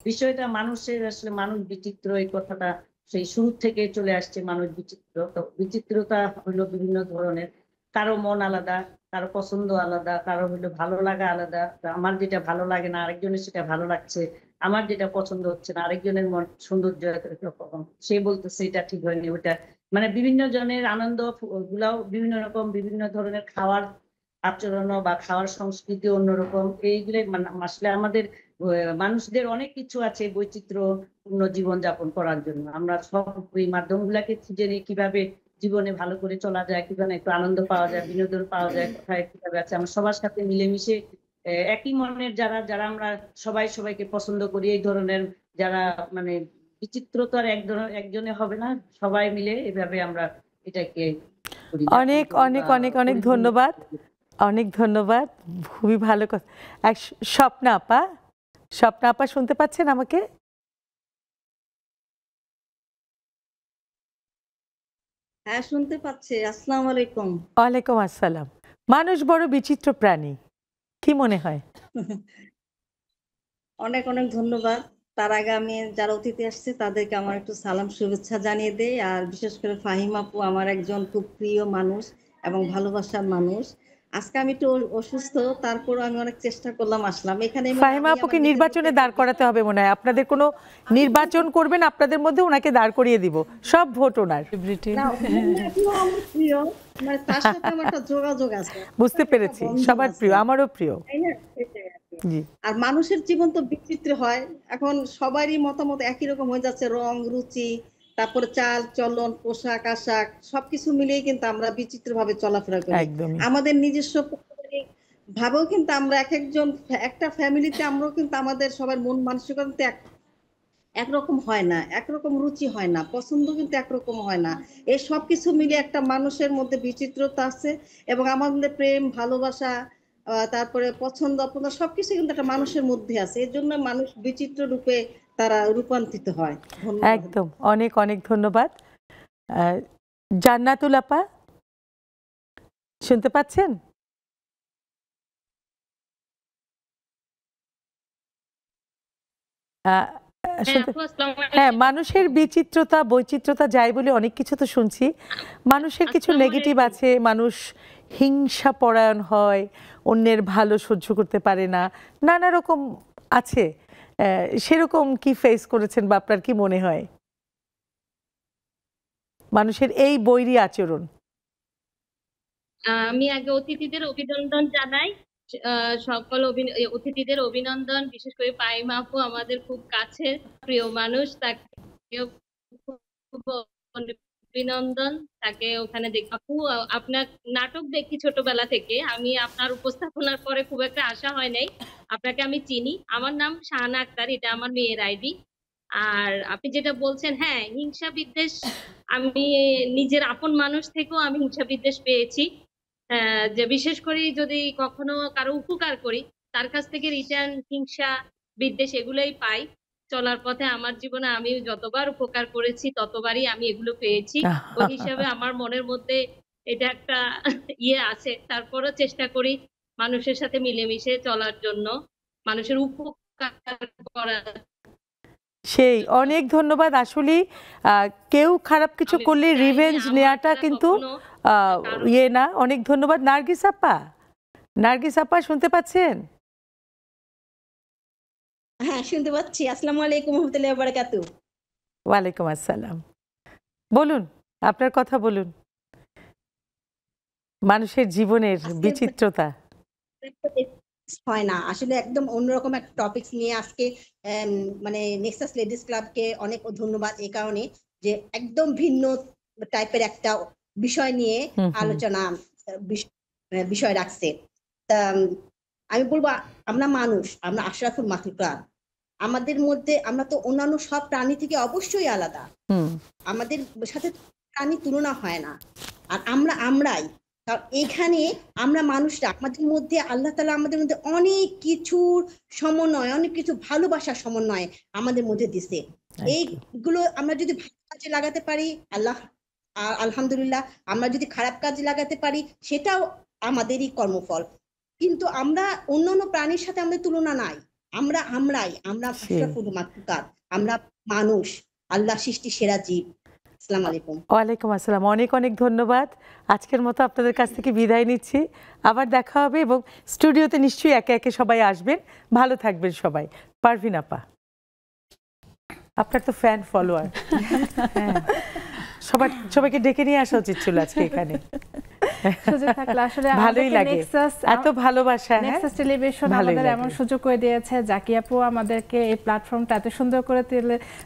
বিষয়টা মানুষের, আসলে মানুষ বিচিত্র, এই কথাটা সেই শুরু থেকে চলে আসছে। মানুষ বিচিত্র, তো বিচিত্রতা হলো বিভিন্ন ধরনের, কারো মন আলাদা, কারো পছন্দ আলাদা, কারো হলো ভালো লাগা আলাদা। আমার যেটা ভালো লাগে না আরেকজনের সেটা ভালো লাগছে, আমার যেটা পছন্দ হচ্ছে না আরেকজনের মন সৌন্দর্য সে বলতেছে এটা ঠিক হয়নি, ওটা মানে বিভিন্ন জনের আনন্দ গুলাও বিভিন্ন রকম, বিভিন্ন ধরনের খাওয়ার আচরণ বা খাওয়ার সংস্কৃতি অন্যরকম। এইগুলো আসলে আমাদের মানুষদের অনেক কিছু আছে বৈচিত্র্যপূর্ণ জীবন যাপন করার জন্য। আমরা সব এই মাধ্যমগুলাকে খুঁজে নিই কিভাবে জীবনে ভালো করে চলা যায়, কিভাবে একটু আনন্দ পাওয়া যায়, বিনোদন পাওয়া যায়, কোথায় কিভাবে আছে আমরা সবার সাথে মিলেমিশে একই মনের যারা যারা আমরা সবাই সবাইকে পছন্দ করি, এই ধরনের যারা মানে বিচিত্রতা একজনে হবে না, সবাই মিলে এভাবে আমরা এটাকে অনেক অনেক অনেক অনেক ধন্যবাদ, অনেক ধন্যবাদ, খুবই ভালো কথা। স্বপ্না আপা, স্বপ্না আপা শুনতে পাচ্ছেন আমাকে? হ্যাঁ শুনতে পাচ্ছি। আসসালামু আলাইকুম। ওয়ালাইকুম আসসালাম। মানুষ বড় বিচিত্র প্রাণী, কি মনে হয়? অনেক অনেক ধন্যবাদ। তার আগে আমি যারা অতিথি আসছে তাদেরকে আমার একটু সালাম শুভেচ্ছা জানিয়ে দেই। আর বিশেষ করে ফাহিম আপু আমার একজন খুব প্রিয় মানুষ এবং ভালোবাসার মানুষ। আজকে আমি একটু অসুস্থ, তারপরও আমি অনেক চেষ্টা করলাম আসলাম এখানে। ফাহিমা আপুকে নির্বাচনে দাঁড় করাতে হবে মনে হয়, আপনাদের কোনো নির্বাচন করবেন, আপনাদের মধ্যে ওনাকে দাঁড় করিয়ে দিব, সব ভোট ওনার। তার সাথে আমার একটা যোগাযোগ আছে, বুঝতে পেরেছি, সবার প্রিয়, আমারও প্রিয়। আর মানুষের জীবন তো বিচিত্র হয়, এখন সবারই মতামত একই রকম হয়ে যাচ্ছে, রং রুচি, তারপরে চাল চলন, পোশাক আশাক সবকিছু মিলিয়ে কিন্তু আমরা বিচিত্র ভাবে চলাফেরা করি। আমাদের নিজস্ব ভাবেও কিন্তু আমরা একজন একটা ফ্যামিলিতে আমরাও কিন্তু আমাদের সবার মন মানসিকতা একরকম হয় না, একরকম রুচি হয় না, পছন্দ কিন্তু একরকম হয় না। এই সবকিছু মিলিয়ে একটা মানুষের মধ্যে বিচিত্রতা আছে এবং আমাদের প্রেম ভালোবাসা, তারপরে পছন্দ অপছন্দ সবকিছু কিন্তু একটা মানুষের মধ্যে আছে। এর জন্য মানুষ বিচিত্র রূপে তারা রূপান্তরিত হয়। একদম, অনেক অনেক ধন্যবাদ। জান্নাতুল আপা শুনতে পাচ্ছেন? হ্যাঁ, মানুষের বিচিত্রতা বৈচিত্র্যতা যাই বলে অনেক কিছু তো শুনছি, মানুষের কিছু নেগেটিভ আছে, মানুষ হিংসা পরায়ণ হয়, অন্যের ভালো সহ্য করতে পারে না, নানা রকম আছে। সেরকম কি ফেস করেছেন বা আপনার কি মনে হয় মানুষের এই বৈরী আচরণ? আমি আগে অতিথিদের অভিনন্দন জানাই, সকল অতিথিদের অভিনন্দন, বিশেষ করে ফাহিমা আপু আমাদের খুব কাছের প্রিয় মানুষ, তাকে অভিনন্দন। তাকে ওখানে আপু আপনার নাটক দেখি ছোটবেলা থেকে, আমি আপনার উপস্থাপনার পরে খুব একটা আশা হয় নাই, আপনাকে আমি চিনি। আমার নাম শাহানা আক্তার, এটা আমার মেয়ের আইডি। আর আপনি যেটা বলছেন, হ্যাঁ হিংসা বিদ্বেষ, আমি নিজের আপন মানুষ থেকেও আমি হিংসা বিদ্বেষ পেয়েছি। যে বিশেষ করে যদি কখনো কারো উপকার করি তার কাছ থেকে রিটার্ন হিংসা বিদ্বেষ এগুলোই পাই। চলার পথে আমার জীবনে আমি যতবার উপকার করেছি ততবারই আমি এগুলো পেয়েছি। ওই হিসাবে আমার মনের মধ্যে এটা একটা আছে। তারপরও চেষ্টা করি মানুষের সাথে মিলেমিশে চলার জন্য, মানুষের উপকার করার। সেই অনেক ধন্যবাদ। আসলে কেউ খারাপ কিছু করলে রিভেঞ্জ নেওয়াটা কিন্তু না। অনেক ধন্যবাদ। নার্গিস আপা শুনতে পাচ্ছেন? হ্যাঁ শুনতে পাচ্ছি। আসসালামু আলাইকুম ওয়া রাহমাতুল্লাহি ওয়া বারাকাতুহু। ওয়ালাইকুম আসসালাম। বলুন, আপনার কথা বলুন। মানুষের জীবনের বিচিত্রতা হয় না, আসলে একদম অন্যরকম একটা টপিকস নিয়ে আজকে মানে নেক্সাস লেডিস ক্লাবকে অনেক ধন্যবাদ এই কারণে যে একদম ভিন্ন টাইপের একটা বিষয় নিয়ে আলোচনা বিষয় রাখছে। তা আমি বলবো আমরা মানুষ, আমরা আশরাফুল মাখলুকাত। আমাদের মধ্যে আমরা তো অন্যান্য সব প্রাণী থেকে অবশ্যই আলাদা, আমাদের সাথে প্রাণী তুলনা হয় না। আর আমরাই কারণ এখানে আমরা মানুষরা, আমাদের মধ্যে আল্লাহ তাআলা আমাদের মধ্যে অনেক কিছুর সমন্বয়, অনেক কিছু ভালোবাসার সমন্বয় আমাদের মধ্যে দিছে। এইগুলো আমরা যদি ভালো কাজে লাগাতে পারি আলহামদুলিল্লাহ, আমরা যদি খারাপ কাজে লাগাতে পারি সেটাও আমাদেরই কর্মফল। কিন্তু আমরা অন্যান্য প্রাণীর সাথে আমাদের তুলনা নাই। আমরা আশরাফুল মাখলুকাত, আমরা মানুষ, আল্লাহ সৃষ্টি সেরা জীব। আসসালামু আলাইকুম। ওয়ালাইকুম আসসালাম। অনেক অনেক ধন্যবাদ। আজকের মতো আপনাদের কাছ থেকে বিদায় নিচ্ছি। আবার দেখা হবে এবং স্টুডিওতে নিশ্চয়ই একে একে সবাই আসবেন। ভালো থাকবেন সবাই। পারভিন আপা, আপনার তো ফ্যান ফলোয়ার, সবাইকে ডেকে নিয়ে আসা উচিত ছিল আজকে এখানে। ভালোই লাগে, এত ভালোবাসা। নেক্সাস টেলিভিশন আমাদের এমন সুযোগ করে দিয়েছে, জাকি আপু আমাদেরকে এই প্ল্যাটফর্মটা এত সুন্দর করে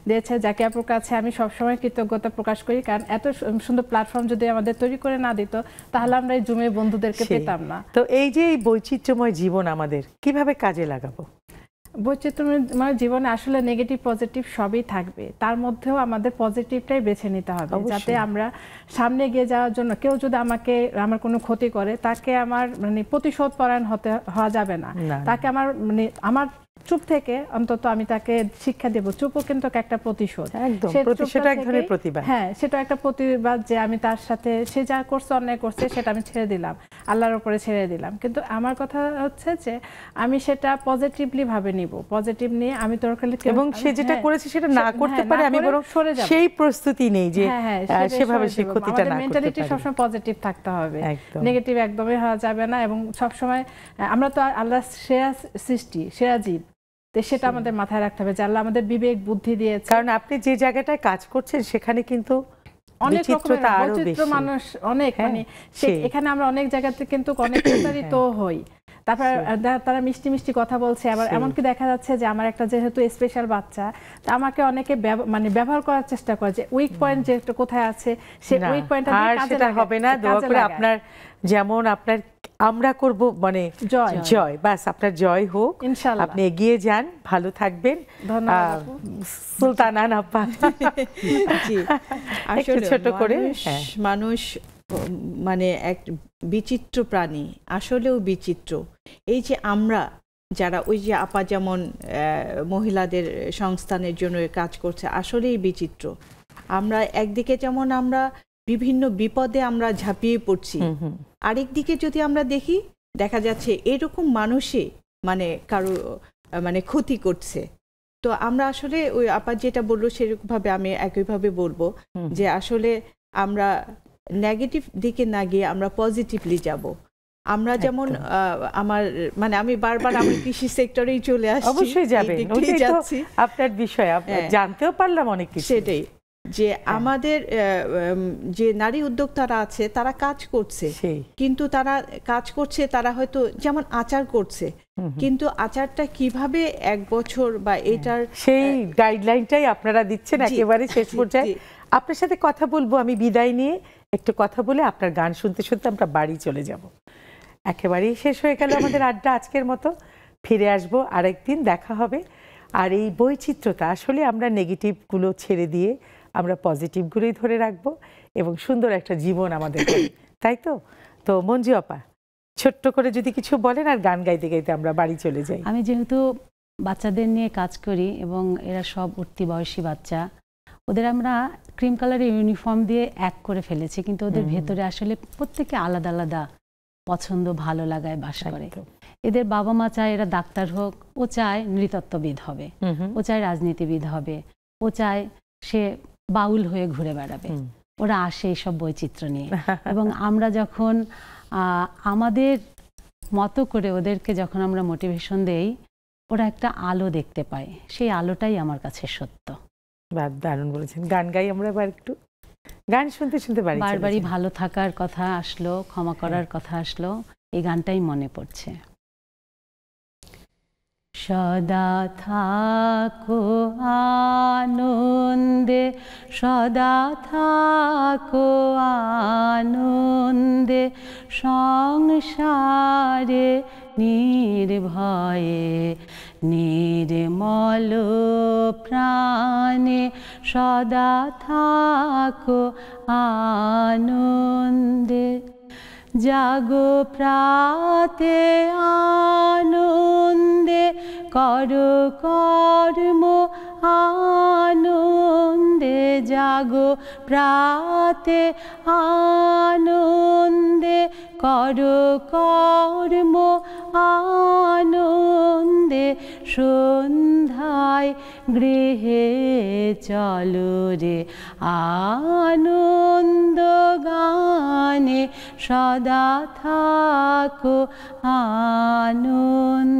দিয়েছে। জাকি আপুর কাছে আমি সবসময় কৃতজ্ঞতা প্রকাশ করি, কারণ এত সুন্দর প্ল্যাটফর্ম যদি আমাদের তৈরি করে না দিত তাহলে আমরা এই জুমে বন্ধুদেরকে পেতাম না। তো এই যে এই বৈচিত্র্যময় জীবন আমাদের কিভাবে কাজে লাগাবো? বৈচিত্র্যময় জীবনে আসলে নেগেটিভ পজিটিভ সবই থাকবে, তার মধ্যেও আমাদের পজিটিভটাই বেছে নিতে হবে, যাতে আমরা সামনে এগিয়ে যাওয়ার জন্য কেউ যদি আমার কোনো ক্ষতি করে তাকে আমার প্রতিশোধ পরায়ণ হওয়া যাবে না। তাকে আমার চুপ থেকে অন্তত আমি তাকে শিক্ষা দেব, চুপও কিন্তু একটা প্রতিশোধ। হ্যাঁ, সেটা একটা প্রতিবাদ যে আমি তার সাথে সে যা করছে, অন্যায় করছে, সেটা আমি ছেড়ে দিলাম, আল্লাহর উপরে ছেড়ে দিলাম। কিন্তু আমার কথা হচ্ছে যে আমি সেটা পজিটিভলি ভাবে নিব, পজিটিভ নিয়ে আমি এবং সে যেটা করেছে সেটা না করতে পারে আমি বরং সরে যাব, সেই প্রস্তুতি নেই যে সেভাবে সে ক্ষতিটা না করতে পারে। মেন্টালিটি সবসময় পজিটিভ থাকতে হবে, নেগেটিভ একদমই হওয়া যাবে না। এবং সবসময় আমরা তো আল্লাহ সেরা সৃষ্টি, সেরা জীব, সেটা আমাদের মাথায় রাখতে হবে যে আল্লাহ আমাদের বিবেক বুদ্ধি দিয়েছে। কারণ আপনি যে জায়গাটায় কাজ করছেন সেখানে কিন্তু অনেক বৈচিত্র্য মানুষ, অনেক এখানে আমরা অনেক জায়গাতে কিন্তু অনেক প্রতারিত হই। তারপর তারা মিষ্টি মিষ্টি কথা বলছে, আবার এমনকি দেখা যাচ্ছে যে আমার একটা যেহেতু স্পেশাল বাচ্চা, তা আমাকে অনেকে ব্যবহার করার চেষ্টা করে যে উইক পয়েন্ট যেটা কোথায় আছে সে উইক পয়েন্টটা দিয়ে কাজে লাগাবে। হবে না, দোয়া করে আপনার যেমন আপনার আমরা করব জয়, বাস আপনার জয় হোক, ইনশাআল্লাহ। আপনি এগিয়ে যান, ভালো থাকবেন। ধন্যবাদ সুলতানা আপা। জি, আসলে ছোট করে মানুষ এক বিচিত্র প্রাণী, আসলেও বিচিত্র। এই যে আমরা যারা ওই যে আপা যেমন মহিলাদের সংস্থানের জন্য কাজ করছে, আসলেই বিচিত্র। আমরা একদিকে যেমন আমরা বিভিন্ন বিপদে আমরা ঝাঁপিয়ে পড়ছি, আরেকদিকে যদি আমরা দেখা যাচ্ছে এরকম মানুষই কারো ক্ষতি করছে। তো আমরা আসলে ওই আপা যেটা বললো সেরকম ভাবে আমি একইভাবে বলবো যে আসলে আমরা নেগেটিভ দিকে না গিয়ে আমরা পজিটিভলি যাব। আমরা যেমন আমার আমি বারবার আমি কৃষি সেক্টরেই চলে আসছি। অবশ্যই যাবেন, ওইটাই তো আপনার বিষয়, জানতেও পারলাম অনেক কিছু। সেটাই যে আমাদের যে নারী উদ্যোক্তারা আছে তারা কাজ করছে, কিন্তু তারা কাজ করছে, তারা হয়তো যেমন আচার করছে, কিন্তু আচারটা কিভাবে 1 বছর বা এটার সেই গাইডলাইনটাই আপনারা দিচ্ছেন একেবারে শেষ পর্যায়ে। আপনার সাথে কথা বলবো, আমি বিদায় নিয়ে একটু কথা বলে আপনার গান শুনতে শুনতে আমরা বাড়ি চলে যাব। একেবারেই শেষ হয়ে গেল আমাদের আড্ডা আজকের মতো। ফিরে আসবো আরেকদিন, দেখা হবে। আর এই বৈচিত্র্যতা আসলে আমরা নেগেটিভগুলো ছেড়ে দিয়ে আমরা পজিটিভগুলোই ধরে রাখবো এবং সুন্দর একটা জীবন আমাদের, তাই তো? তো মঞ্জু আপা ছোট্ট করে যদি কিছু বলেন, আর গান গাইতে গাইতে আমরা বাড়ি চলে যাই। আমি যেহেতু বাচ্চাদের নিয়ে কাজ করি এবং এরা সব উঠতি বয়সী বাচ্চা, ওদের আমরা ক্রিম কালারের ইউনিফর্ম দিয়ে এক করে ফেলেছি, কিন্তু ওদের ভেতরে আসলে প্রত্যেকে আলাদা আলাদা পছন্দ ভালো লাগায় বাস করে। এদের বাবা মা চায় এরা ডাক্তার হোক, ও চায় নৃতত্ত্ববিদ হবে, ও চায় রাজনীতিবিদ হবে, ও চায় সে বাউল হয়ে ঘুরে বেড়াবে। ওরা আসে এইসব বৈচিত্র্য নিয়ে। এবং আমরা যখন আমাদের মতো করে ওদেরকে যখন আমরা মোটিভেশন দেই, ওরা একটা আলো দেখতে পায়, সেই আলোটাই আমার কাছে সত্য। দারুণ বলেছেন। গান গাই আমরা এবার একটু, গান শুনতে শুনতে বারবারই ভালো থাকার কথা আসলো, ক্ষমা করার কথা আসলো, এই গানটাই মনে পড়ছে। সদা থাকো আনন্দে, সদা থাকো আনন্দে, সংসারে নির্ভয়ে, নির্মল প্রাণে, সদা থাকো আনন্দে। জাগো প্রাতে আনন্দে, করো কর্ম আনন্দে, জাগো প্রাতে আনন্দে, করো কর্ম আনন্দে, সন্ধ্যায় গৃহে চলো রে আনন্দ গানে, সদা থাকো আনন্দ।